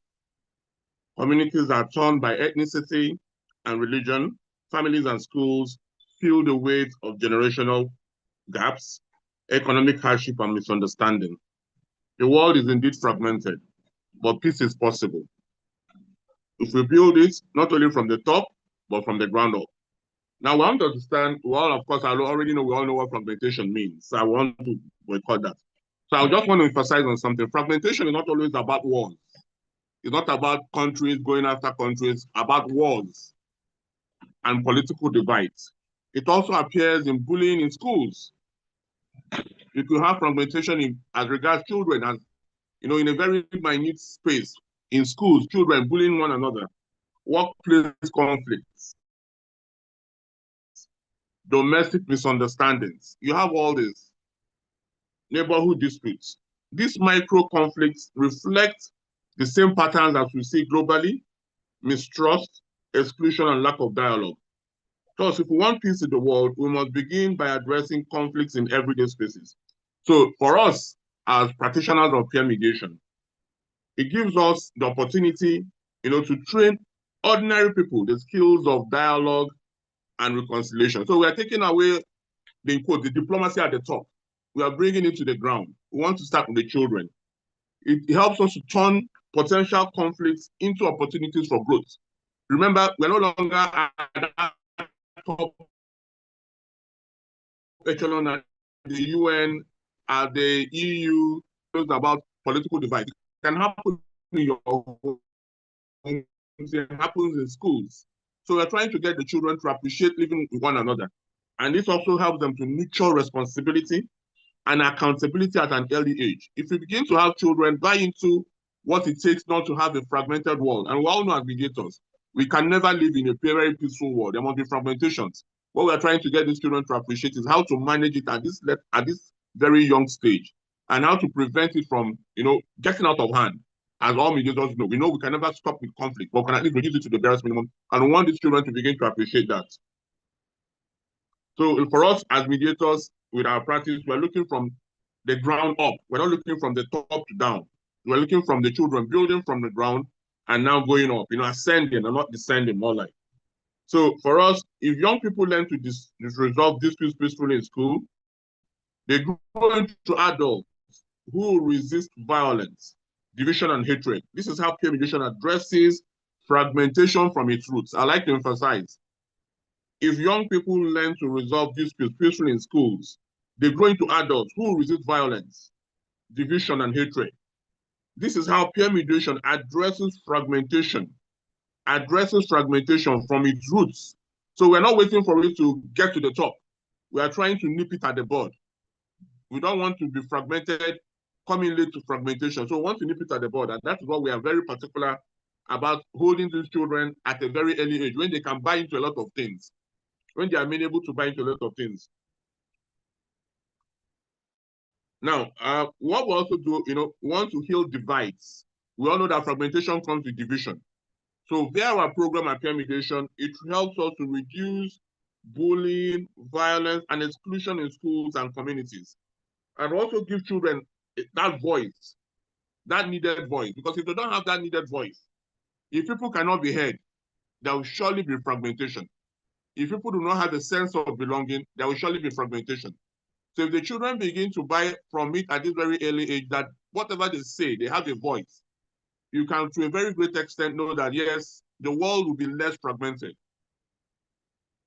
Communities are torn by ethnicity and religion. Families and schools feel the weight of generational gaps, economic hardship, and misunderstanding. The world is indeed fragmented, but peace is possible if we build it not only from the top, but from the ground up. Now, we want to understand, well, of course, we all know what fragmentation means. So I want to boycott that. So I just want to emphasize on something. Fragmentation is not always about wars. It's not about countries going after countries, about wars and political divides. It also appears in bullying in schools. You could have fragmentation as regards children, as in a very minute space in schools, children bullying one another, workplace conflicts, domestic misunderstandings. You have all this. Neighborhood disputes. These micro conflicts reflect the same patterns as we see globally: mistrust, exclusion, and lack of dialogue. Thus, if we want peace in the world, we must begin by addressing conflicts in everyday spaces. So for us, as practitioners of peer mediation, it gives us the opportunity, to train ordinary people the skills of dialogue and reconciliation. So we are taking away the diplomacy at the top. We are bringing it to the ground. We want to start with the children. It helps us to turn potential conflicts into opportunities for growth. Remember, we're no longer at that top echelon at the UN, at the EU, about political divide. It can happen in your home, it happens in schools. So we're trying to get the children to appreciate living with one another. And this also helps them to nurture responsibility and accountability at an early age. If we begin to have children buy into what it takes not to have a fragmented world, and we all know as mediators, we can never live in a very peaceful world. There must be fragmentations. What we're trying to get these children to appreciate is how to manage it at this very young stage, and how to prevent it from, getting out of hand. As all mediators know, we can never stop with conflict, but we can at least reduce it to the barest minimum. And we want these children to begin to appreciate that. So for us as mediators, with our practice, we're looking from the ground up. We're not looking from the top to down. We're looking from the children, building from the ground, and now going up, ascending and not descending, more like. So for us, if young people learn to resolve disputes peacefully in school, they grow into adults who resist violence, division, and hatred. This is how peer mediation addresses fragmentation from its roots. I like to emphasize if young people learn to resolve disputes peacefully in schools, they grow into adults who resist violence, division, and hatred. This is how peer mediation addresses fragmentation from its roots. So we're not waiting for it to get to the top. We are trying to nip it at the bud. We don't want to be fragmented, coming late to fragmentation. So we want to nip it at the bud. And that's what we are very particular about, holding these children at a very early age, when they can buy into a lot of things, when they are able to buy into a lot of things. Now, what we also do, we want to heal divides. We all know that fragmentation comes with division. So via our program at peer mediation, it helps us to reduce bullying, violence, and exclusion in schools and communities, and also give children that voice, that needed voice. Because if they don't have that needed voice, if people cannot be heard, there will surely be fragmentation. If people do not have a sense of belonging, there will surely be fragmentation. So if the children begin to buy from it at this very early age, that whatever they say, they have a voice, you can, to a very great extent, know that, yes, the world will be less fragmented.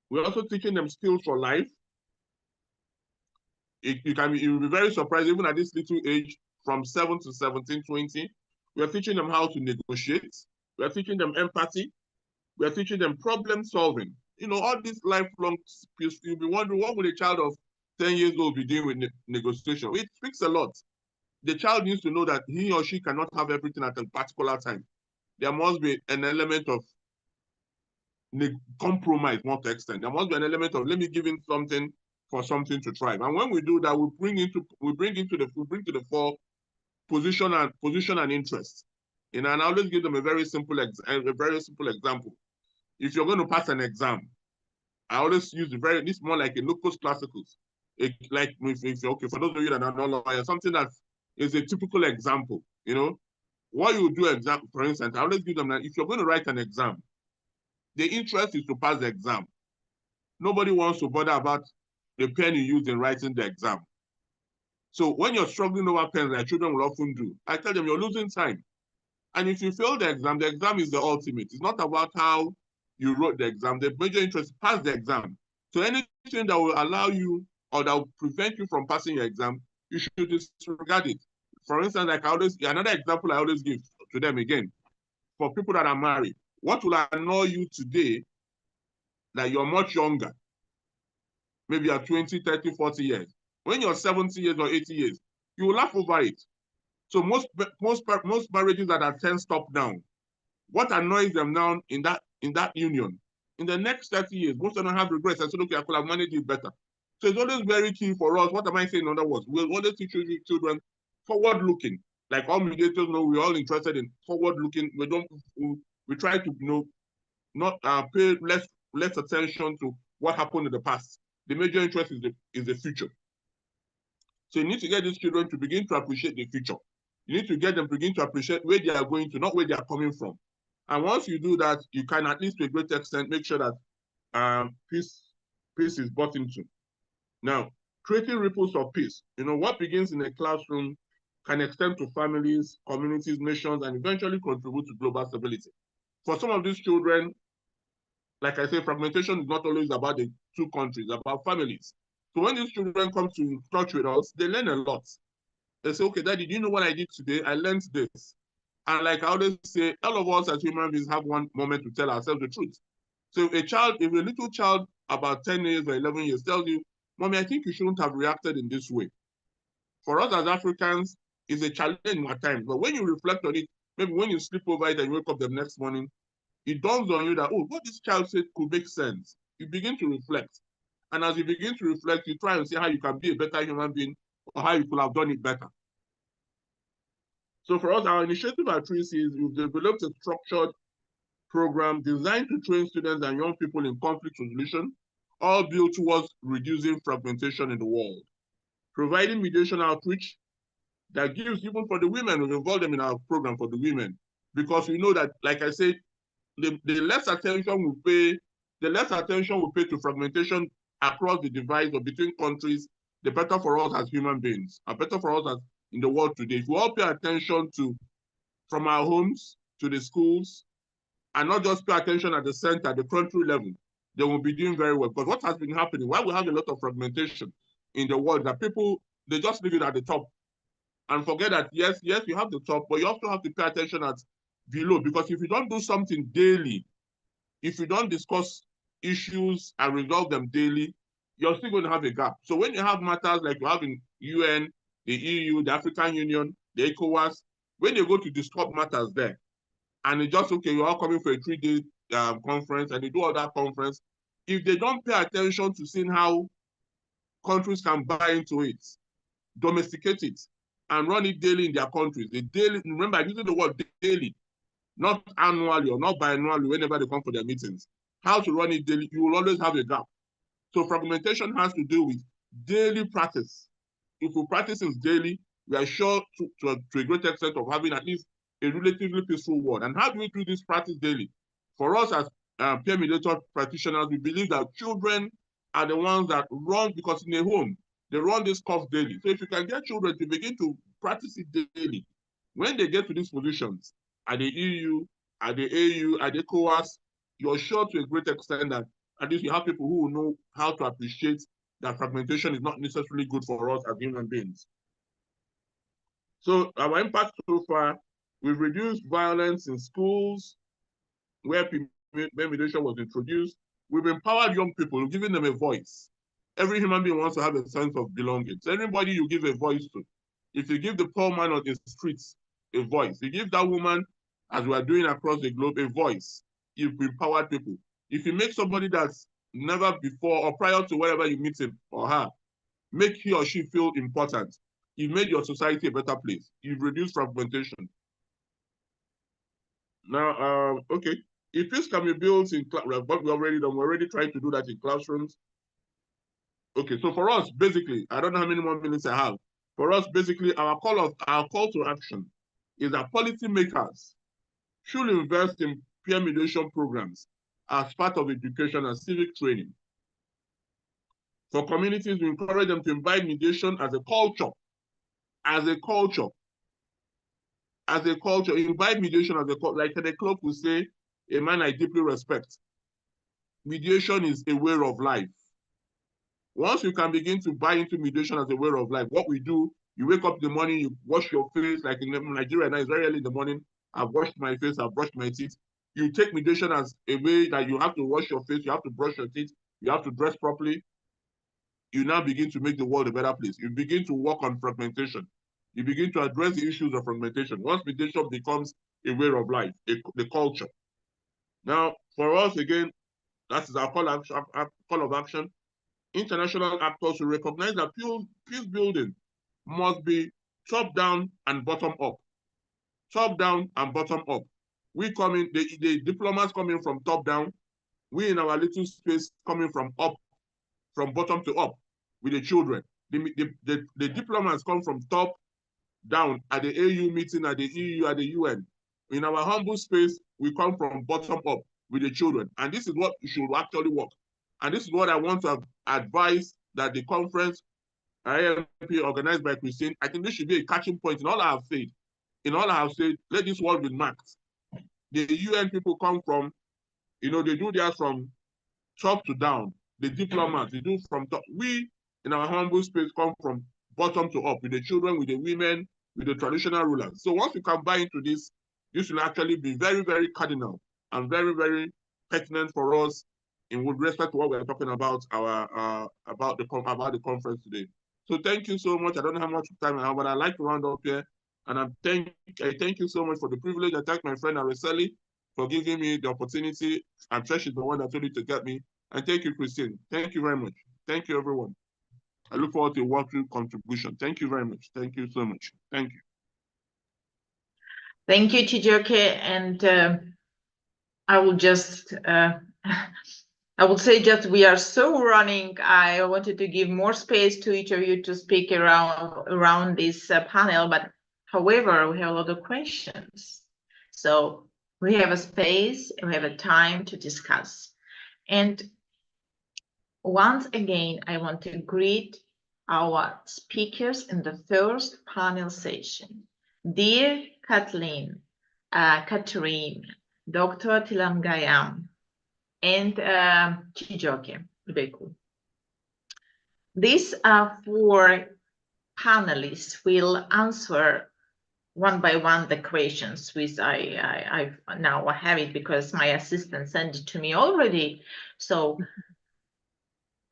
We're also teaching them skills for life. You will be very surprised, even at this little age, from 7 to 17, 20, we are teaching them how to negotiate. We are teaching them empathy. We are teaching them problem solving. All these lifelong skills. You'll be wondering, what would a child of 10 years old be doing with negotiation? It speaks a lot. The child needs to know that he or she cannot have everything at a particular time. There must be an element of compromise, not to extent. There must be an element of, let me give in something for something to thrive. And when we do that, we bring to the fore position and interest. And I always give them a very simple example. If you're going to pass an exam, I always use this more like a locus classicus. Like okay, for those of you that are not lawyers, something that is a typical example. What you do exam, for instance, I always give them that if you're going to write an exam, the interest is to pass the exam. Nobody wants to bother about the pen you use in writing the exam. So when you're struggling over pens, like children will often do, I tell them, you're losing time. And if you fail the exam is the ultimate. It's not about how you wrote the exam. The major interest is pass the exam. So anything that will allow you or that will prevent you from passing your exam, you should disregard it. For instance, another example I always give to them again, for people that are married, what will annoy you today that you're much younger? Maybe you're 20, 30, 40 years. When you're 70 years or 80 years, you will laugh over it. So most marriages that are 10 stop now. What annoys them now in that union? In the next 30 years, most of them have regrets and say, okay, I could have managed it better. So it's always very key for us. What am I saying in other words? We'll always teach children forward-looking. Like all mediators know, we're all interested in forward-looking. We try to not pay less attention to what happened in the past. The major interest is the future. So you need to get these children to begin to appreciate the future. You need to get them to begin to appreciate where they are going to, not where they are coming from. And once you do that, you can, at least to a great extent, make sure that peace is brought into. Now, creating ripples of peace. What begins in a classroom can extend to families, communities, nations, and eventually contribute to global stability. For some of these children, like I say, fragmentation is not always about the two countries, about families. So when these children come to touch with us, they learn a lot. They say, okay, Daddy, do you know what I did today? I learned this. And like I always say, all of us as human beings have one moment to tell ourselves the truth. So if a little child about 10 years or 11 years tells you, Mommy, I think you shouldn't have reacted in this way. For us as Africans, it's a challenge at times. But when you reflect on it, maybe when you sleep over it and you wake up the next morning, it dawns on you that, oh, what this child said could make sense. You begin to reflect. And as you begin to reflect, you try and see how you can be a better human being or how you could have done it better. So for us, our initiative at Trees is we've developed a structured program designed to train students and young people in conflict resolution, all built towards reducing fragmentation in the world. Providing mediation outreach that gives, even for the women, we've involved them in our program for the women, because we know that, like I said, the less attention we pay to fragmentation across the divide or between countries, the better for us as human beings, and better for us as in the world today. If we all pay attention to, from our homes to the schools, and not just pay attention at the center, at the country level, they will be doing very well. Because what has been happening, why we have a lot of fragmentation in the world, that people, they just leave it at the top and forget that, yes, you have the top, but you also have to pay attention at below. Because if you don't do something daily, if you don't discuss issues and resolve them daily, you're still going to have a gap. So when you have matters like you have in UN, the EU, the African Union, the ECOWAS, when you go to discuss matters there, and it's just, okay, you're all coming for a 3-day conference, and they do all that conference, if they don't pay attention to seeing how countries can buy into it, domesticate it, and run it daily in their countries, remember, I'm using the word daily, not annually or not biannually whenever they come for their meetings. How to run it daily, you will always have a gap. So fragmentation has to do with daily practice. If we practice it daily, we are sure to a great extent of having at least a relatively peaceful world. And how do we do this practice daily? For us as peer mediator practitioners, we believe that children are the ones that run, because in a home, they run this course daily. So if you can get children to begin to practice it daily, when they get to these positions, at the EU, at the AU, at the ECOWAS, you're sure to a great extent that at least you have people who will know how to appreciate that fragmentation is not necessarily good for us as human beings. So our impact so far, we've reduced violence in schools where mediation was introduced. We've empowered young people, giving them a voice. Every human being wants to have a sense of belonging. So anybody you give a voice to, if you give the poor man on the streets a voice, you give that woman, as we are doing across the globe, a voice, you've empowered people. If you make somebody that's never before or prior to wherever you meet him or her, make he or she feel important, you've made your society a better place. You've reduced fragmentation. Now, okay, if peace can be built in class, what we already done, we're already trying to do that in classrooms. Okay, so for us, basically, I don't know how many more minutes I have. For us, basically, our call to action is that policymakers should invest in peer mediation programs as part of education and civic training. For communities, we encourage them to invite mediation as a culture. Invite mediation as a culture. Like the club will say, a man I deeply respect. Mediation is a way of life. Once you can begin to buy into mediation as a way of life, what we do, you wake up in the morning, you wash your face, like in Nigeria now, it's very early in the morning, I've washed my face, I've brushed my teeth. You take mediation as a way that you have to wash your face, you have to brush your teeth, you have to dress properly. You now begin to make the world a better place. You begin to work on fragmentation. You begin to address the issues of fragmentation. Once mediation becomes a way of life, the culture. Now, for us, again, that is our call of action. International actors will recognize that peace building must be top down and bottom up. Top down and bottom up. We come in, the diplomats coming from top down. We in our little space coming from up, from bottom to up with the children. The diplomats come from top down at the AU meeting, at the EU, at the UN. In our humble space, we come from bottom up with the children. And this is what should actually work. And this is what I want to advise that the conference, IAMPE, organized by Christine, I think this should be a catching point in all I have said. In all I have said, let this world be marked. The UN people come from, they do theirs from top to down. The diplomats, they do from top. We, in our humble space, come from bottom to up, with the children, with the women, with the traditional rulers. So once you can buy into this, this will actually be very, very cardinal and very, very pertinent for us in with respect to what we're talking about about the conference today. So thank you so much. I don't know how much time I have, but I'd like to round up here. And I thank you so much for the privilege. I thank my friend Araceli for giving me the opportunity. I'm sure she's the one that told you to get me. And thank you, Christine. Thank you very much. Thank you, everyone. I look forward to a working contribution. Thank you very much. Thank you so much. Thank you. Thank you, Chijioke. And I will just, I would say just we are so running. I wanted to give more space to each of you to speak around this panel, but however, we have a lot of questions. So we have a space and we have a time to discuss. And once again, I want to greet our speakers in the first panel session. Dear Kathleen, Catherine, Dr. Tilangayam, and Chijoke. Very cool. These 4 panelists will answer one by one the questions, which I now have it because my assistant sent it to me already. So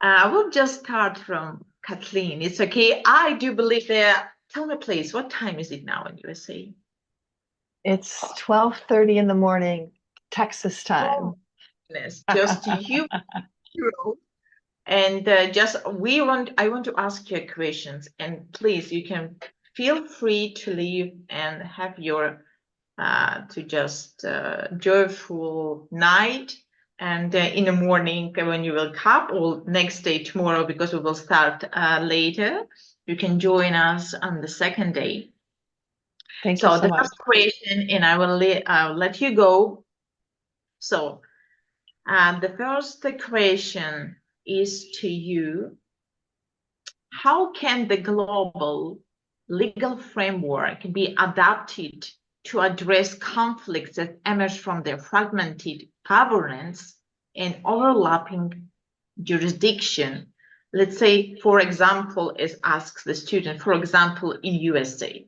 I will just start from Kathleen. It's okay. I do believe there. Tell me, please, what time is it now in USA? It's 12:30 in the morning, Texas time. Oh, goodness. Just you. And I want to ask you questions, and please, you can feel free to leave and have your to just joyful night. And in the morning when you wake up, or next day tomorrow, because we will start later, you can join us on the second day. Thank you so the much. first question, and I will let you go. So the first question is to you. How can the global legal framework be adapted to address conflicts that emerge from their fragmented governance and overlapping jurisdiction? Let's say, for example, as asks the student, for example, in USA.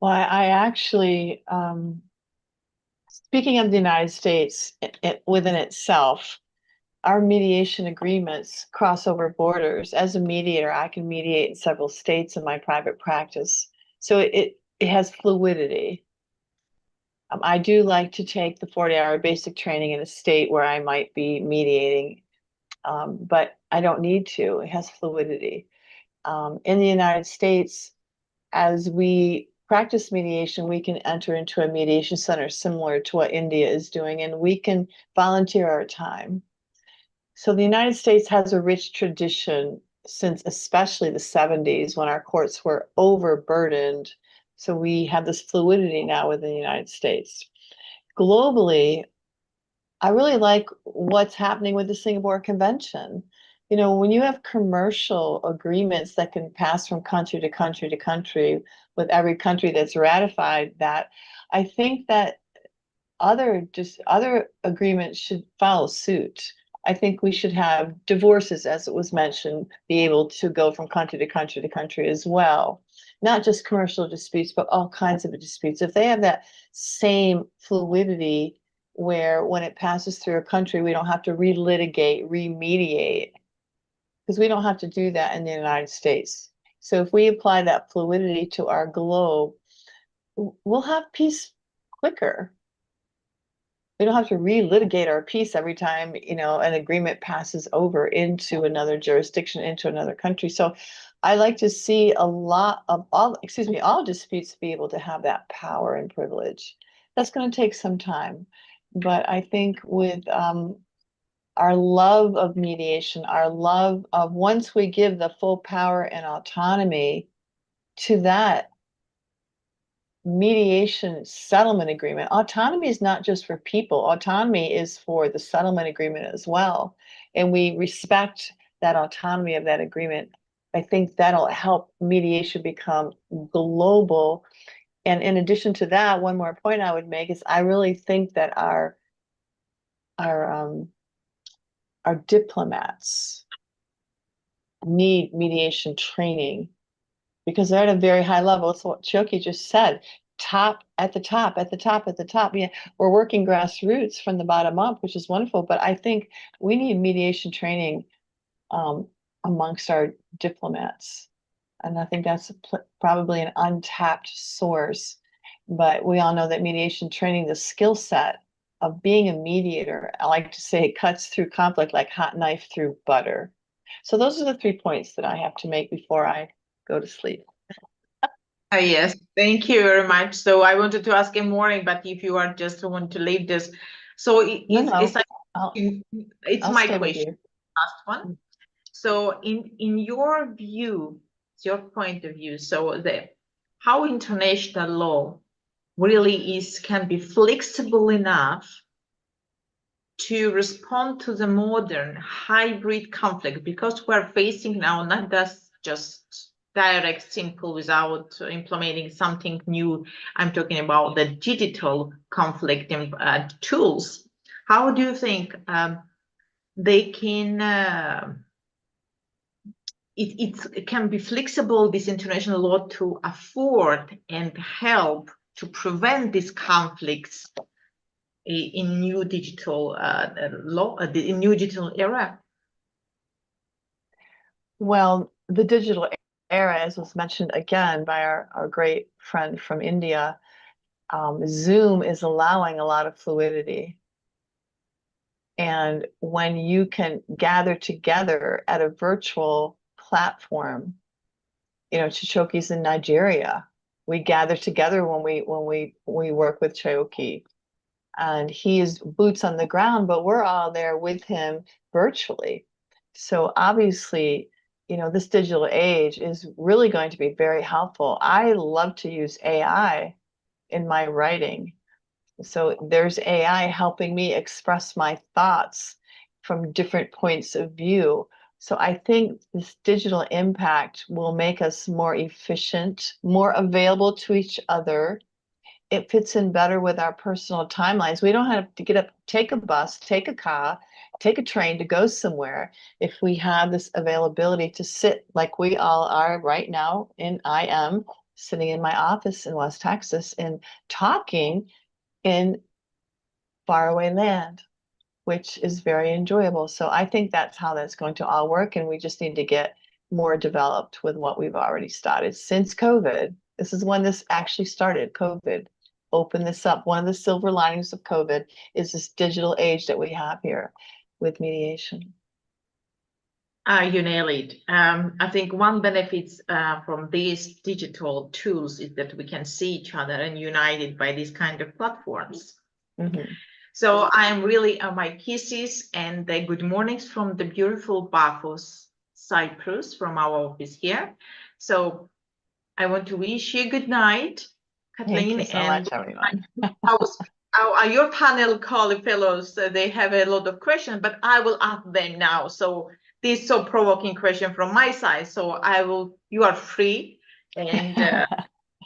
Well, I actually, speaking of the United States within itself, our mediation agreements cross over borders. As a mediator, I can mediate in several states in my private practice. So it has fluidity. I do like to take the 40-hour basic training in a state where I might be mediating, but I don't need to. It has fluidity. In the United States, as we practice mediation, we can enter into a mediation center similar to what India is doing, and we can volunteer our time. So the United States has a rich tradition since especially the 70s, when our courts were overburdened. So we have this fluidity now within the United States. Globally, I really like what's happening with the Singapore Convention. You know, when you have commercial agreements that can pass from country to country to country, with every country that's ratified that, I think that other agreements should follow suit. I think we should have divorces, as it was mentioned, be able to go from country to country to country as well. Not just commercial disputes, but all kinds of disputes. If they have that same fluidity where when it passes through a country, we don't have to relitigate, remediate, because we don't have to do that in the United States. So if we apply that fluidity to our globe, we'll have peace quicker. We don't have to relitigate our peace every time, you know, an agreement passes over into another jurisdiction, into another country. So I like to see a lot of all disputes be able to have that power and privilege. That's going to take some time. But I think with our love of mediation, our love of once we give the full power and autonomy to that mediation settlement agreement. Autonomy is not just for people. Autonomy is for the settlement agreement as well. And we respect that autonomy of that agreement. I think that'll help mediation become global. And in addition to that, one more point I would make is I really think that our diplomats need mediation training, because they're at a very high level. It's what Choki just said, at the top. Yeah, we're working grassroots from the bottom up, which is wonderful. But I think we need mediation training amongst our diplomats. And I think that's probably an untapped source. But we all know that mediation training, the skill set of being a mediator, I like to say, it cuts through conflict like hot knife through butter. So those are the 3 points that I have to make before I go to sleep. Yes, thank you very much. So I wanted to ask in morning, but if you are just want to leave this, so it's my question. Last one. So in your view, it's your point of view. So how international law really can be flexible enough to respond to the modern hybrid conflict, because we're facing now not just direct, simple, without implementing something new. I'm talking about the digital conflict tools. How do you think they can it can be flexible, this international law, to afford and help to prevent these conflicts in new digital law, the new digital era? Well, the digital era, as was mentioned again by our great friend from India, Zoom is allowing a lot of fluidity. And when you can gather together at a virtual platform, you know, Chichoki's in Nigeria. We gather together when we work with Chayoki, and he is boots on the ground, but we're all there with him virtually. So obviously, you know, this digital age is really going to be very helpful. I love to use AI in my writing. So there's AI helping me express my thoughts from different points of view. So I think this digital impact will make us more efficient, more available to each other. It fits in better with our personal timelines. We don't have to get up, take a bus, take a car, take a train to go somewhere. If we have this availability to sit like we all are right now, and I am sitting in my office in West Texas and talking in faraway land, which is very enjoyable. So I think that's how that's going to all work. And we just need to get more developed with what we've already started since COVID. This is when this actually started, COVID. Open this up. One of the silver linings of COVID is this digital age that we have here with mediation. You nail it. I think one benefits from these digital tools is that we can see each other and united by these kind of platforms. Mm-hmm. So I'm really my kisses and the good mornings from the beautiful Paphos, Cyprus, from our office here. So I want to wish you good night, Kathleen. Thank you so much, everyone. Your panel fellows, they have a lot of questions, but I will ask them now. So this is so provoking question from my side. So you are free and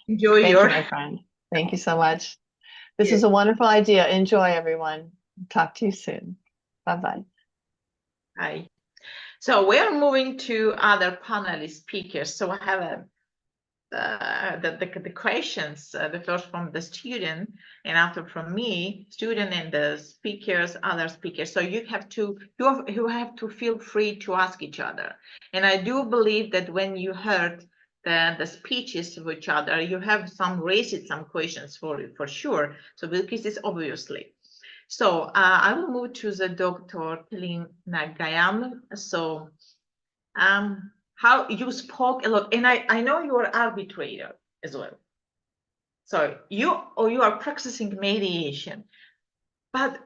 enjoy Thank your. you, my friend. Thank you so much. This is a wonderful idea. Enjoy, everyone. Talk to you soon. Bye-bye. Bye. So we are moving to other panelist speakers. So I have the questions, the first from the student, and after from me, student and the speakers, other speakers. So you have to feel free to ask each other. And I do believe that when you heard the speeches of each other, you have raised some questions for sure. So because it's obviously. So I will move to the Dr. Pelin Nagayam. So how you spoke a lot, and I know you are arbitrator as well. So you are practicing mediation, but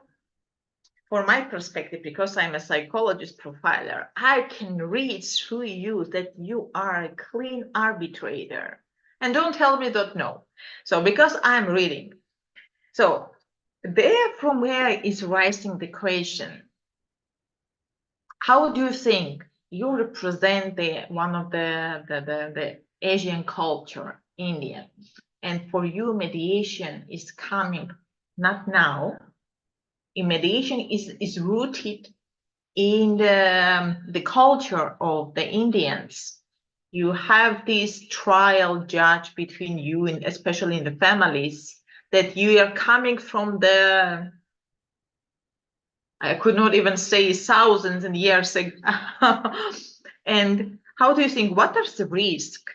from my perspective, because I'm a psychologist profiler, I can read through you that you are a clean arbitrator. And don't tell me that no. So because I'm reading, so there from where is rising the question, how do you think you represent one of the Asian culture, Indian, and for you mediation is coming not now. Mediation is rooted in the culture of the Indians. You have this trial judge between you, and especially in the families, that you are coming from I could not even say thousands and years ago. And how do you think, what is the risk?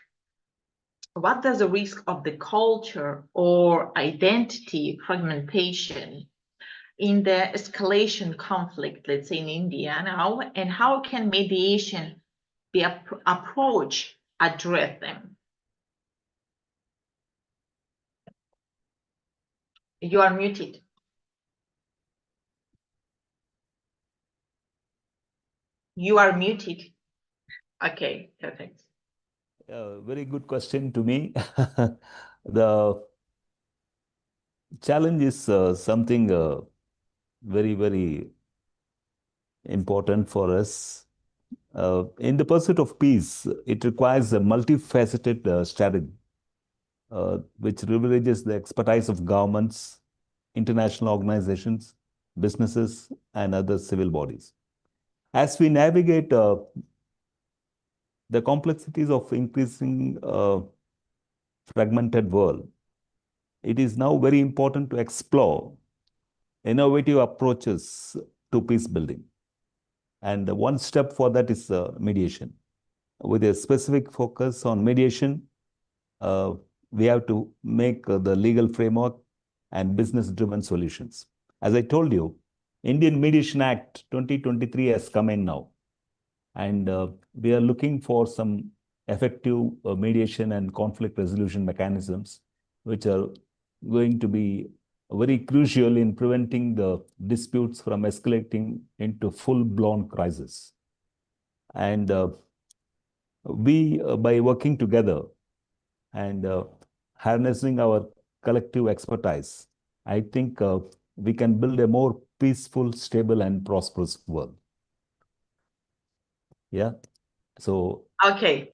What does the risk of the culture or identity fragmentation in the escalation conflict, let's say in India now, and how can mediation be approach address them? You are muted. You are muted. Okay, perfect. Very good question to me. The challenge is something very, very important for us. In the pursuit of peace, it requires a multifaceted strategy, which leverages the expertise of governments, international organizations, businesses, and other civil bodies. As we navigate the complexities of increasing fragmented world, it is now very important to explore innovative approaches to peace building. And one step for that is mediation. With a specific focus on mediation, we have to make the legal framework and business-driven solutions. As I told you, Indian Mediation Act 2023 has come in now. And we are looking for some effective mediation and conflict resolution mechanisms, which are going to be very crucial in preventing the disputes from escalating into full-blown crisis. And we, by working together and harnessing our collective expertise, I think we can build a more peaceful, stable, and prosperous world. Yeah. So. Okay.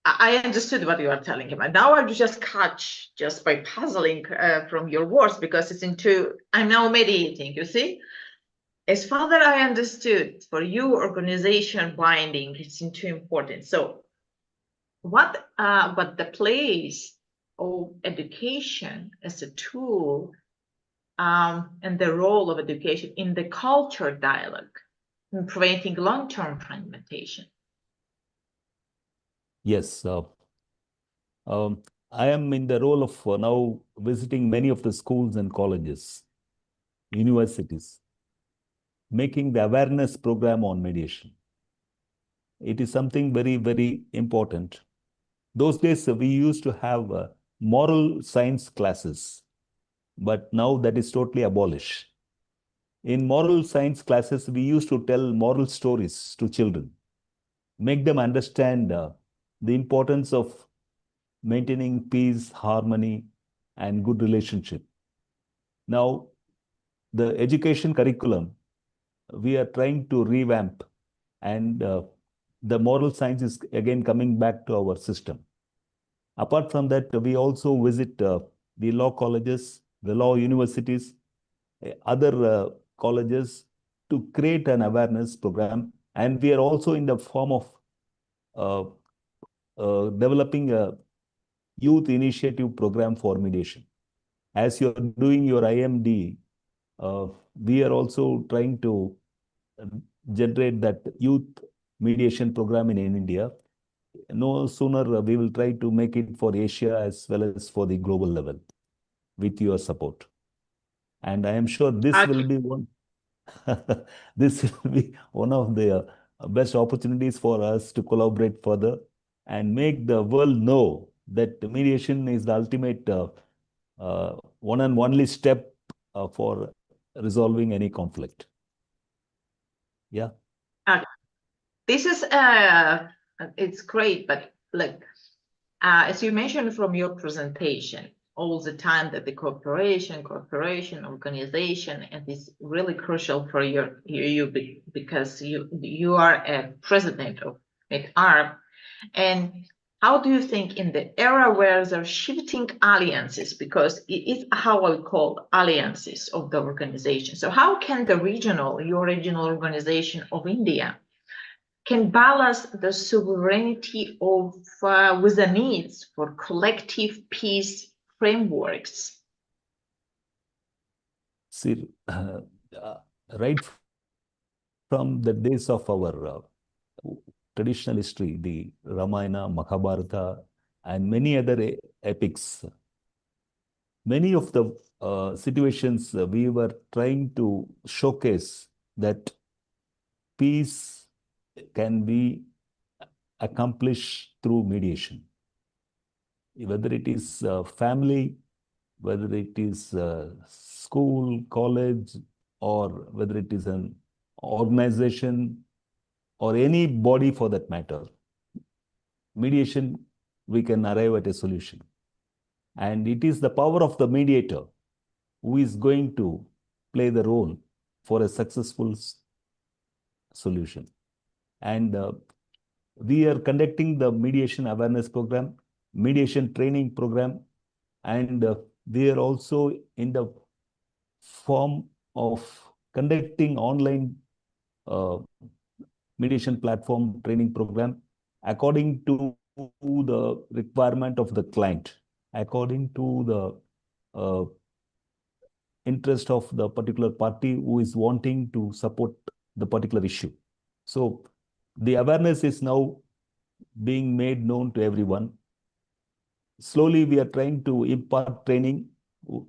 I understood what you are telling him. And now I just catch just by puzzling from your words, because it's into, I'm now mediating, you see? As far that I understood, for you, organization binding is too important. So what the place of education as a tool and the role of education in the culture dialogue in preventing long-term fragmentation? Yes, I am in the role of now visiting many of the schools and colleges, universities, making the awareness program on mediation. It is something very, very important. Those days we used to have moral science classes, but now that is totally abolished. In moral science classes, we used to tell moral stories to children, make them understand the importance of maintaining peace, harmony, and good relationship. Now, the education curriculum, we are trying to revamp, and the moral science is again coming back to our system. Apart from that, we also visit the law colleges, the law universities, other colleges to create an awareness program. And we are also in the form of developing a youth initiative program for mediation. As you're doing your IMD, we are also trying to generate that youth mediation program in India. No sooner we will try to make it for Asia as well as for the global level with your support. And I am sure this will be one. This will be one of the best opportunities for us to collaborate further and make the world know that mediation is the ultimate one and only step for resolving any conflict. Yeah. This is it's great, but like as you mentioned from your presentation all the time, that the cooperation, organization, and is really crucial for you because you are a president of IAMPE. And how do you think in the era where there are shifting alliances, because it is how I call alliances of the organization. So how can your regional organization of India can balance the sovereignty of with the needs for collective peace frameworks? See, right from the days of our traditional history, the Ramayana, Mahabharata, and many other epics, many of the situations we were trying to showcase that peace can be accomplished through mediation. Whether it is family, whether it is school, college, or whether it is an organization or any body for that matter, mediation, we can arrive at a solution. And it is the power of the mediator who is going to play the role for a successful solution. And we are conducting the mediation awareness program, mediation training program, and we are also in the form of conducting online mediation platform training program according to the requirement of the client, according to the interest of the particular party who is wanting to support the particular issue. So the awareness is now being made known to everyone. Slowly, we are trying to impart training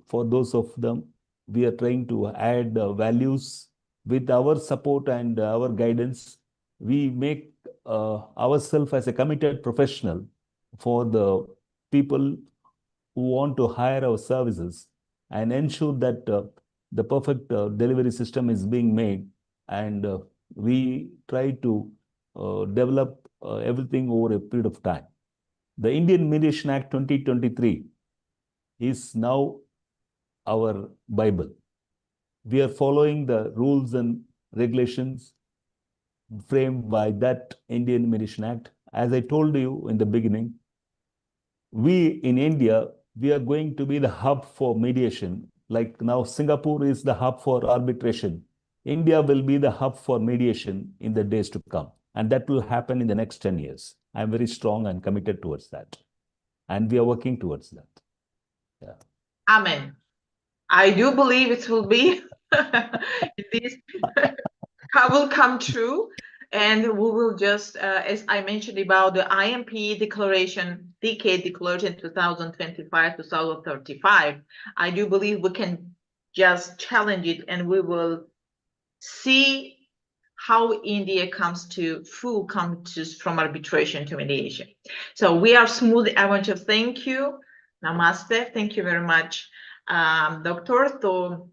for those of them. We are trying to add values with our support and our guidance. We make ourselves as a committed professional for the people who want to hire our services and ensure that the perfect delivery system is being made. And we try to develop everything over a period of time. The Indian Mediation Act 2023 is now our Bible. We are following the rules and regulations framed by that Indian Mediation Act. As I told you in the beginning, we in India, we are going to be the hub for mediation. Like now Singapore is the hub for arbitration. India will be the hub for mediation in the days to come. And that will happen in the next 10 years. I'm very strong and committed towards that. And we are working towards that. Yeah. Amen. I do believe it will be. This will come true. And we will just, as I mentioned about the IAMPE declaration, decade declaration 2025-2035, I do believe we can just challenge it and we will see how India comes to from arbitration to mediation. So we are smooth. I want to thank you. Namaste. Thank you very much, Doctor. So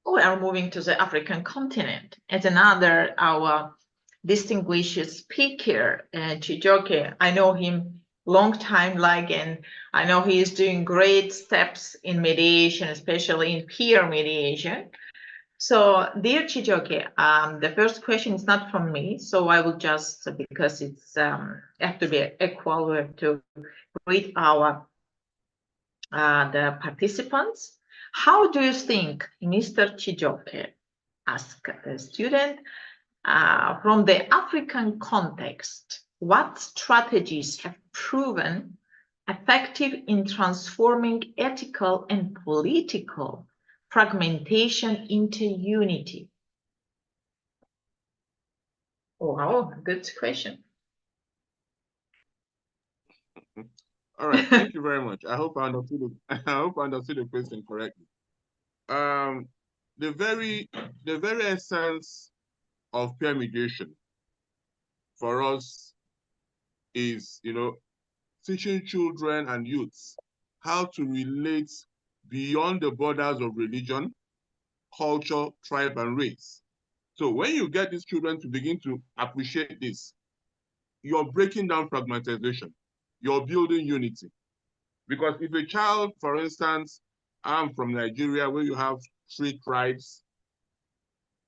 we are moving to the African continent as another our distinguished speaker, Chijioke. I know him long time, and I know he is doing great steps in mediation, especially in peer mediation. So, dear Chijioke, the first question is not from me, so I will just, because it's have to be equal, we have to greet our the participants. How do you think, Mr. Chijioke, ask a student, from the African context, what strategies have proven effective in transforming ethical and political fragmentation into unity? Wow, good question. All right, thank you very much. I hope I understood the question correctly. The very essence of peer mediation for us is, teaching children and youths how to relate beyond the borders of religion, culture, tribe, and race. So when you get these children to begin to appreciate this, you're breaking down fragmentization, you're building unity. Because if a child, for instance, I'm from Nigeria, where you have 3 tribes,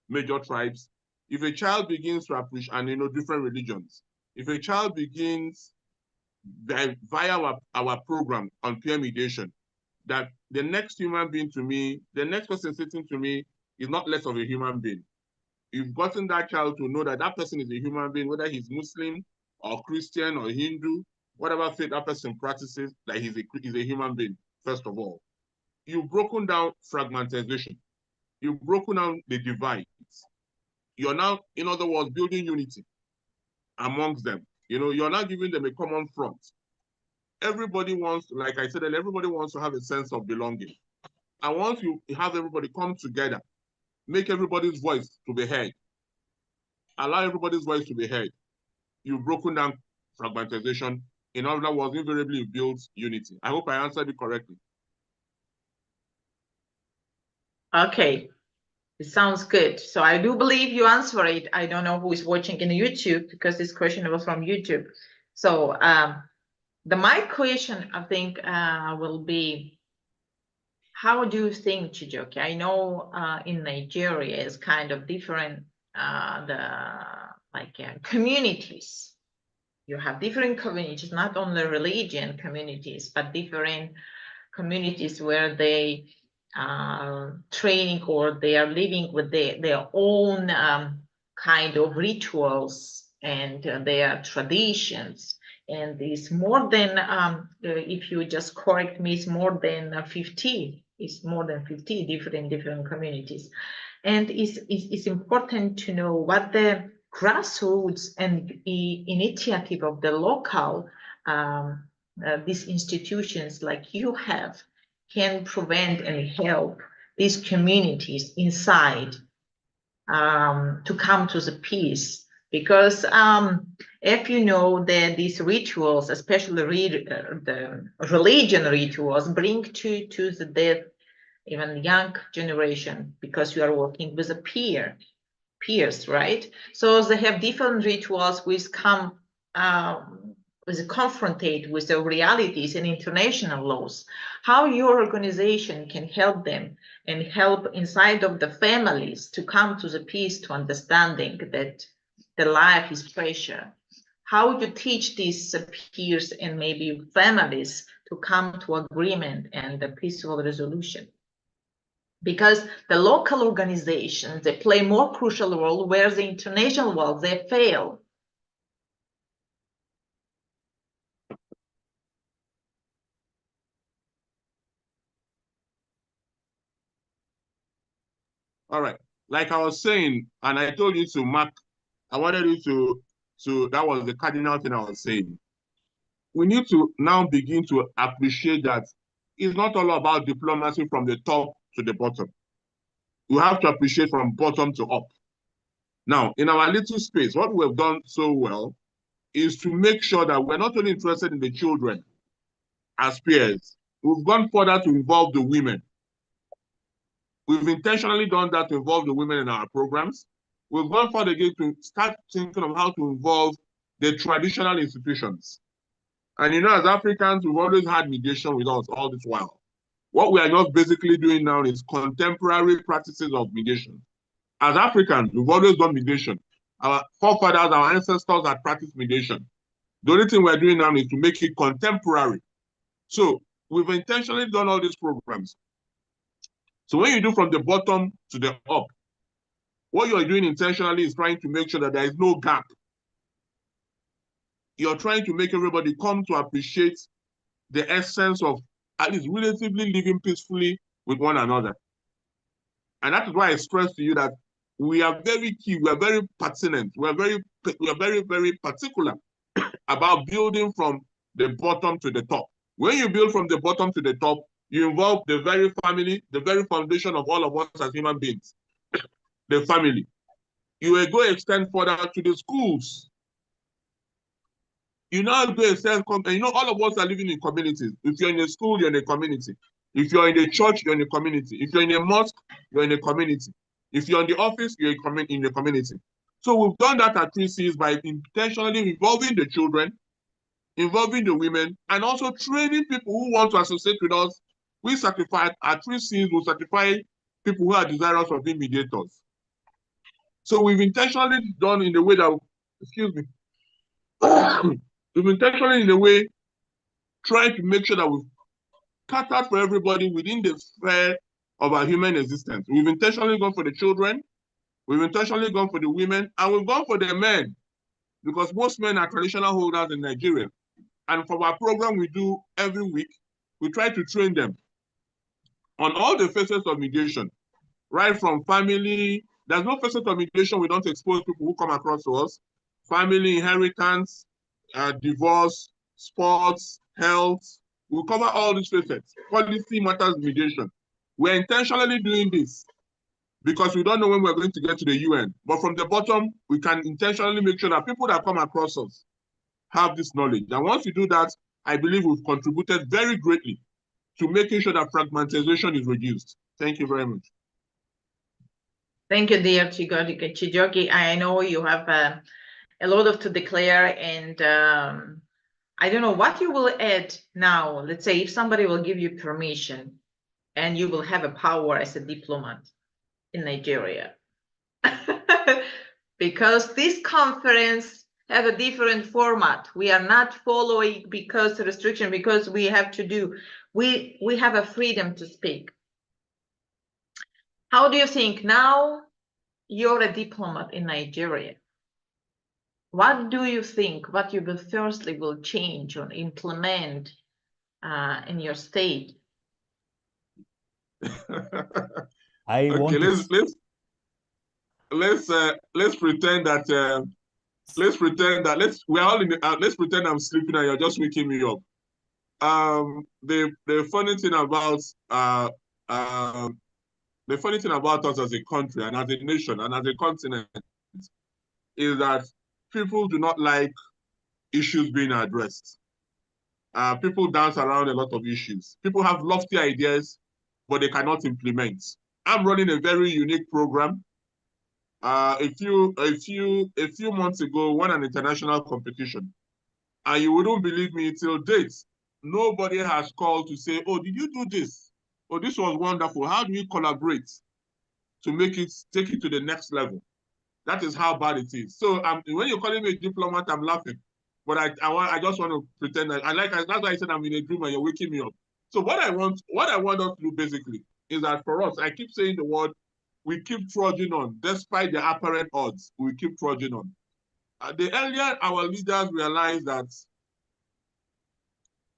major tribes. If a child begins to appreciate, and different religions, if a child begins via our program on peer mediation, that the next human being to me, the next person sitting to me is not less of a human being. You've gotten that child to know that that person is a human being, whether he's Muslim or Christian or Hindu, whatever faith that person practices, that he's a human being, first of all. You've broken down fragmentization. You've broken down the divides. You're now, in other words, building unity amongst them. You're not giving them a common front. Everybody wants, like I said, everybody wants to have a sense of belonging. And once you have everybody come together, make everybody's voice to be heard, allow everybody's voice to be heard, you've broken down fragmentization. In other words, invariably you build unity. I hope I answered it correctly. Okay, it sounds good. So I do believe you answer it. I don't know who is watching in YouTube, because this question was from YouTube. So my question, I think, will be, how do you think, Chijioke? I know in Nigeria is kind of different, the like communities. You have different communities, not only religion communities, but different communities where they training or they are living with their own kind of rituals and their traditions. And it's more than, if you just correct me, it's more than 50. It's more than 50 different communities. And it's important to know what the grassroots and initiative of the local these institutions like you have can prevent and help these communities inside to come to the peace. Because if you know that these rituals, especially the religion rituals, bring to the death even young generation, because you are working with a peers, right? So they have different rituals which come with confrontate with the realities and international laws. How your organization can help them and help inside of the families to come to the peace, to understanding that the life is pressure. How you teach these peers and maybe families to come to agreement and a peaceful resolution. Because the local organizations, they play more crucial role, where the international world, they fail. All right. Like I was saying, and I told you to mark, I wanted you to that was the cardinal thing I was saying. We need to now begin to appreciate that it's not all about diplomacy from the top to the bottom. We have to appreciate from bottom to up. Now, in our little space, what we've done so well is to make sure that we're not only interested in the children as peers, we've gone further to involve the women. We've intentionally done that to involve the women in our programs. We've gone further again to start thinking of how to involve the traditional institutions. And you know, as Africans, we've always had mediation with us all this while. What we are just basically doing now is contemporary practices of mediation. As Africans, we've always done mediation. Our forefathers, our ancestors had practiced mediation. The only thing we're doing now is to make it contemporary. So we've intentionally done all these programs. So when you do from the bottom to the up, what you're doing intentionally is trying to make sure that there is no gap. You're trying to make everybody come to appreciate the essence of at least relatively living peacefully with one another. And that is why I stress to you that we are very key, we are very pertinent, we are very, very particular about building from the bottom to the top. When you build from the bottom to the top, you involve the very family, the very foundation of all of us as human beings, the family. You will go extend further to the schools. You now go extend, you know, all of us are living in communities. If you're in a school, you're in a community. If you're in a church, you're in a community. If you're in a mosque, you're in a community. If you're in the office, you're in the community. So we've done that at 3Cs by intentionally involving the children, involving the women, and also training people who want to associate with us. We certify at 3Cs, we certify people who are desirous of being mediators. So we've intentionally done in a way that, excuse me, we've intentionally in a way trying to make sure that we've catered for everybody within the sphere of our human existence. We've intentionally gone for the children, we've intentionally gone for the women, and we've gone for the men, because most men are traditional holders in Nigeria. And for our program we do every week, we try to train them on all the phases of mediation, right from family. There's no facet of mediation we don't expose people who come across to us. Family, inheritance, divorce, sports, health. We cover all these facets. Policy matters mediation. We're intentionally doing this because we don't know when we're going to get to the UN. But from the bottom, we can intentionally make sure that people that come across us have this knowledge. And once we do that, I believe we've contributed very greatly to making sure that fragmentization is reduced. Thank you very much. Thank you, dear Chijoki. I know you have a lot of to declare, and I don't know what you will add now. Let's say if somebody will give you permission and you will have a power as a diplomat in Nigeria. because this conference have a different format. We are not following because restriction, because we have to do. We have a freedom to speak. How do you think now? You're a diplomat in Nigeria. What do you think? What you will firstly will change or implement in your state? I want Okay, to let's pretend that let's pretend I'm sleeping and you're just waking me up. The funny thing about us as a country and as a nation and as a continent is that people do not like issues being addressed. People dance around a lot of issues. People have lofty ideas, but they cannot implement. I'm running a very unique program. A few months ago, won an international competition, and you wouldn't believe me, till date, nobody has called to say, "Oh, did you do this? Oh, this was wonderful. How do we collaborate to take it to the next level?" That is how bad it is. So when you're calling me a diplomat, I'm laughing. But I just want to pretend that that's why I said I'm in a dream and you're waking me up. So what I want us to do basically is that for us, I keep saying the word, we keep trudging on, despite the apparent odds, we keep trudging on. The earlier our leaders realize that,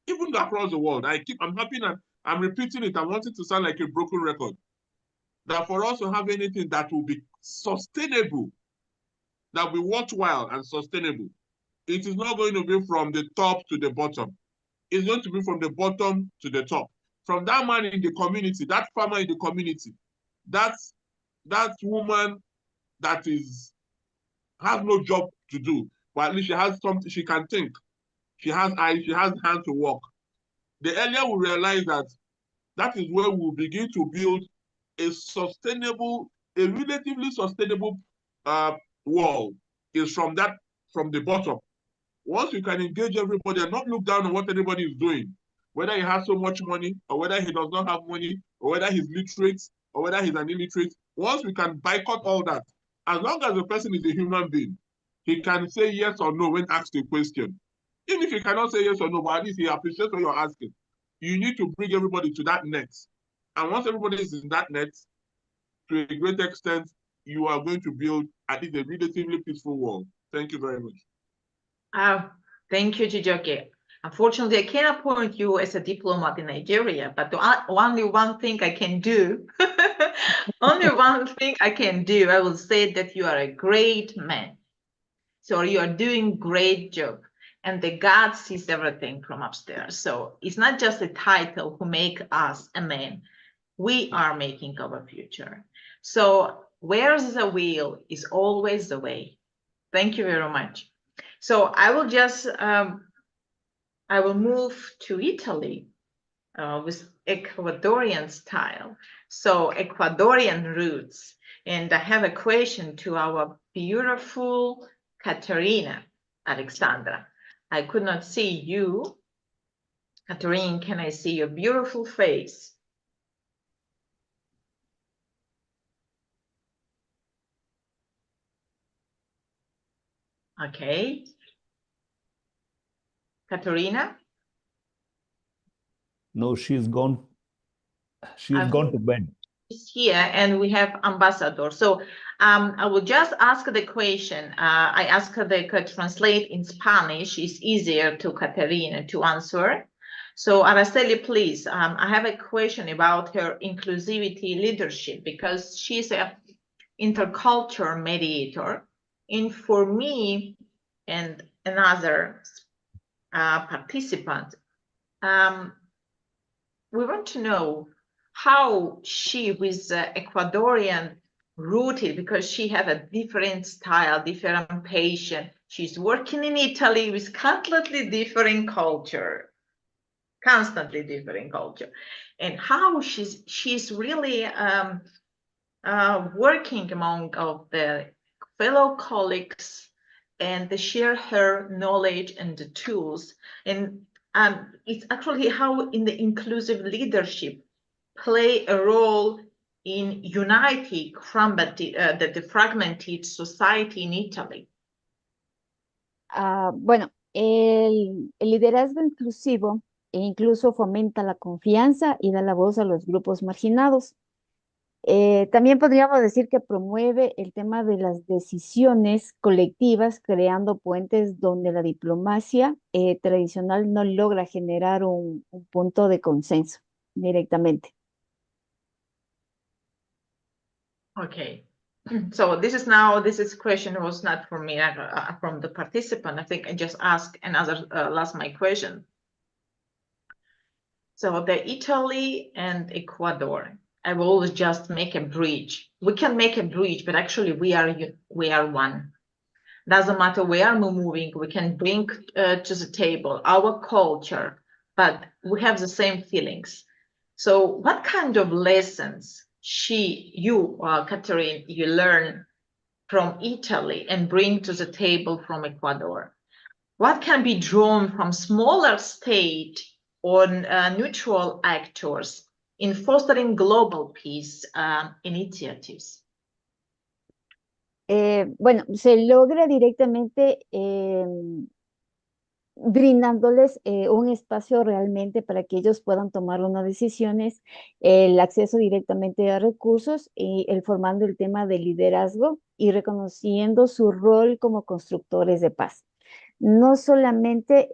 even across the world, I'm happy that I'm repeating it, I want it to sound like a broken record, that for us to have anything that will be sustainable, that will be worthwhile and sustainable, it is not going to be from the top to the bottom. It's going to be from the bottom to the top. From that man in the community, that farmer in the community, that woman that has no job to do, but at least she has something, she can think. She has eyes, she has hands to work. The earlier we realize that is where we'll begin to build a relatively sustainable world, is from the bottom. Once you can engage everybody and not look down on what anybody is doing, whether he has so much money or whether he does not have money or whether he's literate or whether he's an illiterate, once we can boycott all that, as long as the person is a human being, he can say yes or no when asked a question. Even if he cannot say yes or no, but at least he appreciates what you're asking. You need to bring everybody to that net. And once everybody is in that net, to a great extent, you are going to build, I think, a relatively peaceful world. Thank you very much. Thank you, Chijioke. Unfortunately, I cannot appoint you as a diplomat in Nigeria, but only one thing I can do, only one thing I can do, I will say that you are a great man. So you are doing great job. And the God sees everything from upstairs. So it's not just a title who make us a man. We are making our future. So where's the will is always the way. Thank you very much. So I will just, I will move to Italy with Ecuadorian style. So Ecuadorian roots. And I have a question to our beautiful Katerina Alexandra. I could not see you. Katerina, can I see your beautiful face? Okay. Katerina? No, she's gone. She's gone to bed. She's here, and we have ambassador. So I will just ask the question. I ask her to translate in Spanish. It's easier to Katerina to answer. So Araceli, please, I have a question about her inclusivity leadership, because she's an intercultural mediator. And for me and another participant, we want to know how she, with Ecuadorian rooted, because she have a different style, different patient. She's working in Italy with constantly different culture, and how she's really working among of the fellow colleagues and they share her knowledge and the tools. And it's actually how in the inclusive leadership play a role in uniting the fragmented society in Italy? Bueno, el liderazgo inclusivo incluso fomenta la confianza y da la voz a los grupos marginados. También podríamos decir que promueve el tema de las decisiones colectivas, creando puentes donde la diplomacia tradicional no logra generar un punto de consenso directamente. Okay. So this question was not from me, from the participant. I think I just asked another last my question. So the Italy and Ecuador, I will always just make a bridge. We can make a bridge, but actually we are one. Doesn't matter where we're moving, we can bring to the table our culture, but we have the same feelings. So what kind of lessons you, Catherine, you learn from Italy and bring to the table from Ecuador? What can be drawn from smaller state or neutral actors in fostering global peace initiatives? Bueno, se logra directamente brindándoles un espacio realmente para que ellos puedan tomar unas decisiones, el acceso directamente a recursos y el formando el tema de liderazgo y reconociendo su rol como constructores de paz. No solamente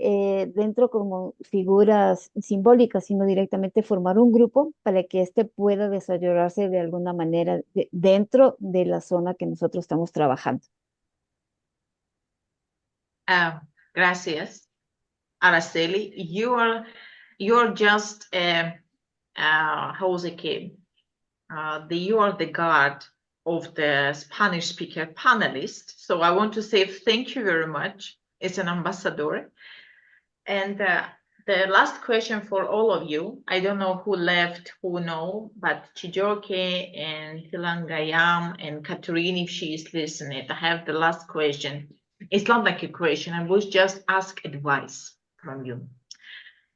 dentro como figuras simbólicas, sino directamente formar un grupo para que éste pueda desarrollarse de alguna manera dentro de la zona que nosotros estamos trabajando. Gracias. Araceli, you're just how was it came? You are the guard of the Spanish speaker panelist. So I want to say thank you very much. It's an ambassador. And the last question for all of you, I don't know who left, who know, but Chijoke and Hilangayam and Catherine, if she is listening, I have the last question. It's not like a question, I was just ask advice from you.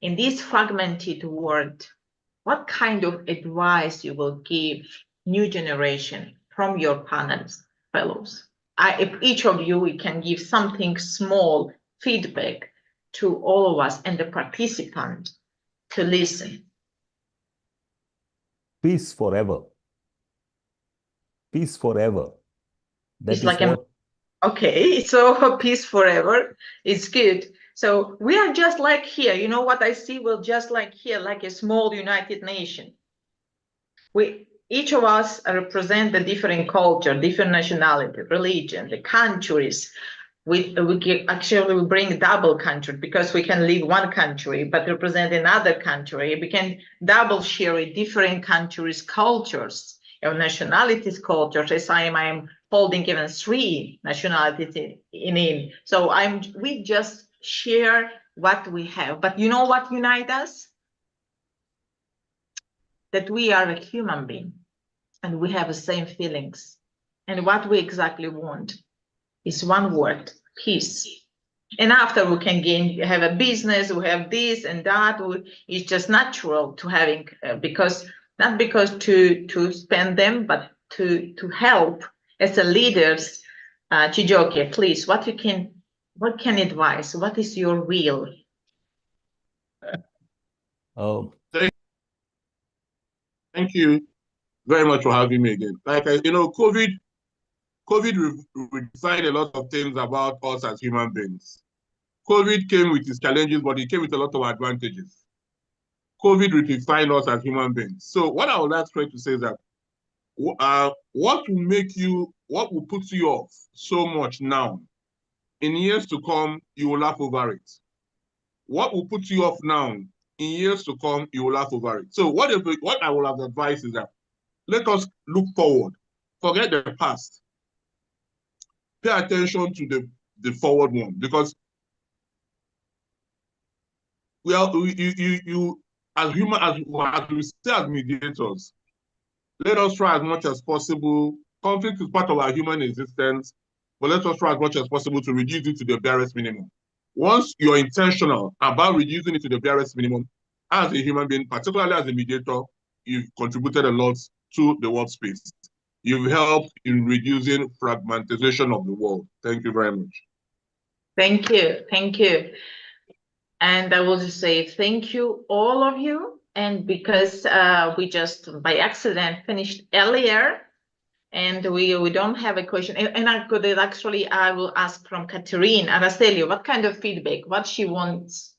In this fragmented world, what kind of advice you will give new generation from your panelists, fellows? If each of you we can give something small feedback to all of us and the participant to listen. Peace forever. Peace forever. It's like okay, so peace forever. It's good. So we are just like here. You know what I see? We're just like here, like a small United Nation. Each of us represent a different culture, different nationality, religion, the countries. We bring double country because we can leave one country but represent another country. We can double share different countries' cultures, nationalities, cultures. As I'm holding even 3 nationalities in. So we just share what we have. But you know what unites us? That we are a human being and we have the same feelings. And what we exactly want is one word, peace. And after we can have a business, we have this and that. It's just natural to having, not because to spend them, but to help as a leaders. Chijoke, please, what can advise? What is your will? Thank you very much for having me again. COVID redefined a lot of things about us as human beings. COVID came with its challenges, but it came with a lot of advantages. COVID redefined us as human beings. So what I would like to say is that what will put you off so much now, in years to come, you will laugh over it. What will put you off now, in years to come, you will laugh over it. So what I will have advised is that let us look forward. Forget the past. Pay attention to the forward one, because as we say as mediators, let us try as much as possible. Conflict is part of our human existence, but let us try as much as possible to reduce it to the barest minimum. Once you're intentional about reducing it to the barest minimum, as a human being, particularly as a mediator, you've contributed a lot to the world space. You've helped in reducing fragmentation of the world. Thank you very much. Thank you. Thank you. And I will just say thank you, all of you. And because we just by accident finished earlier, and we don't have a question. And I could actually, I will ask from Catherine Araceli, what kind of feedback, what she wants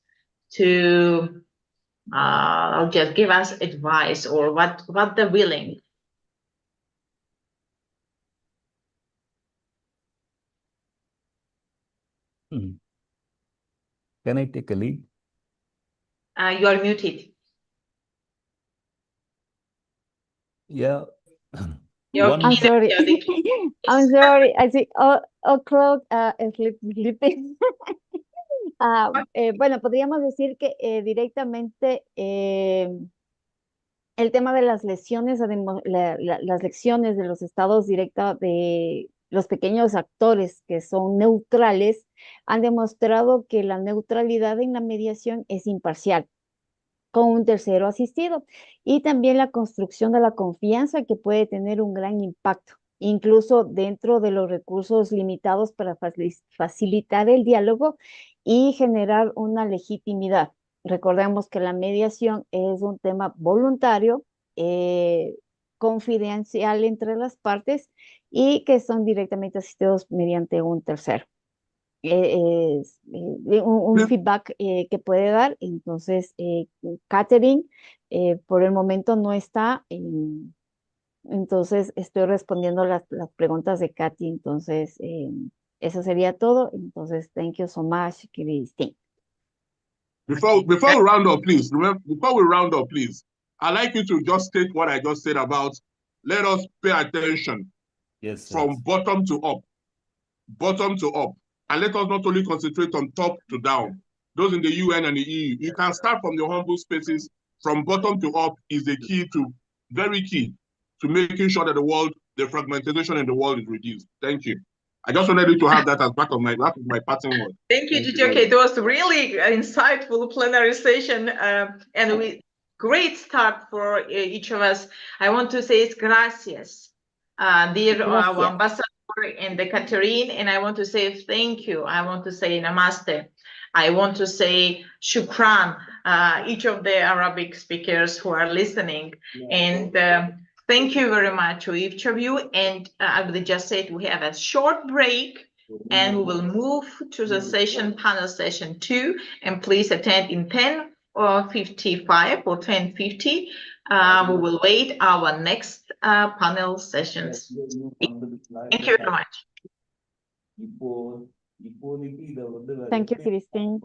to just give us advice, or what they're willing. Can I take a lead? You are muted. Yeah. I'm sorry. I'm sorry. I see. Claude is sleeping. Bueno, podríamos decir que directamente el tema de las lesiones, las lecciones de los estados directos de los pequeños actores que son neutrales han demostrado que la neutralidad en la mediación es imparcial, con un tercero asistido, y también la construcción de la confianza, que puede tener un gran impacto, incluso dentro de los recursos limitados, para facilitar el diálogo y generar una legitimidad. Recordemos que la mediación es un tema voluntario, confidencial entre las partes, y que son directamente asistidos mediante un tercero. Es un feedback que puede dar. Entonces, Catherine por el momento no está, entonces estoy respondiendo las preguntas de Katy. Entonces, eso sería todo. Entonces, thank you so much, Christine. Before we round up, please, remember, before we round up, please, I'd like you to just state what I just said about, let us pay attention from bottom to up. Bottom to up. And let us not only concentrate on top to down, those in the UN and the EU. You can start from your humble spaces. From bottom to up is the key to, very key, to making sure that the fragmentation in the world is reduced. Thank you. I just wanted you to have that as part of my parting word. Thank you, Gigi. Okay, it was really insightful plenary session, and great start for each of us. I want to say gracias, dear our ambassador and the Catherine, and I want to say thank you. I want to say namaste. I want to say shukran, each of the Arabic speakers who are listening, and thank you very much to each of you. And I would just say we have a short break, and we will move to the panel session 2, and please attend in 10:55 or 10:50. We will wait our next panel sessions. Thank you very much. Thank you, Christine.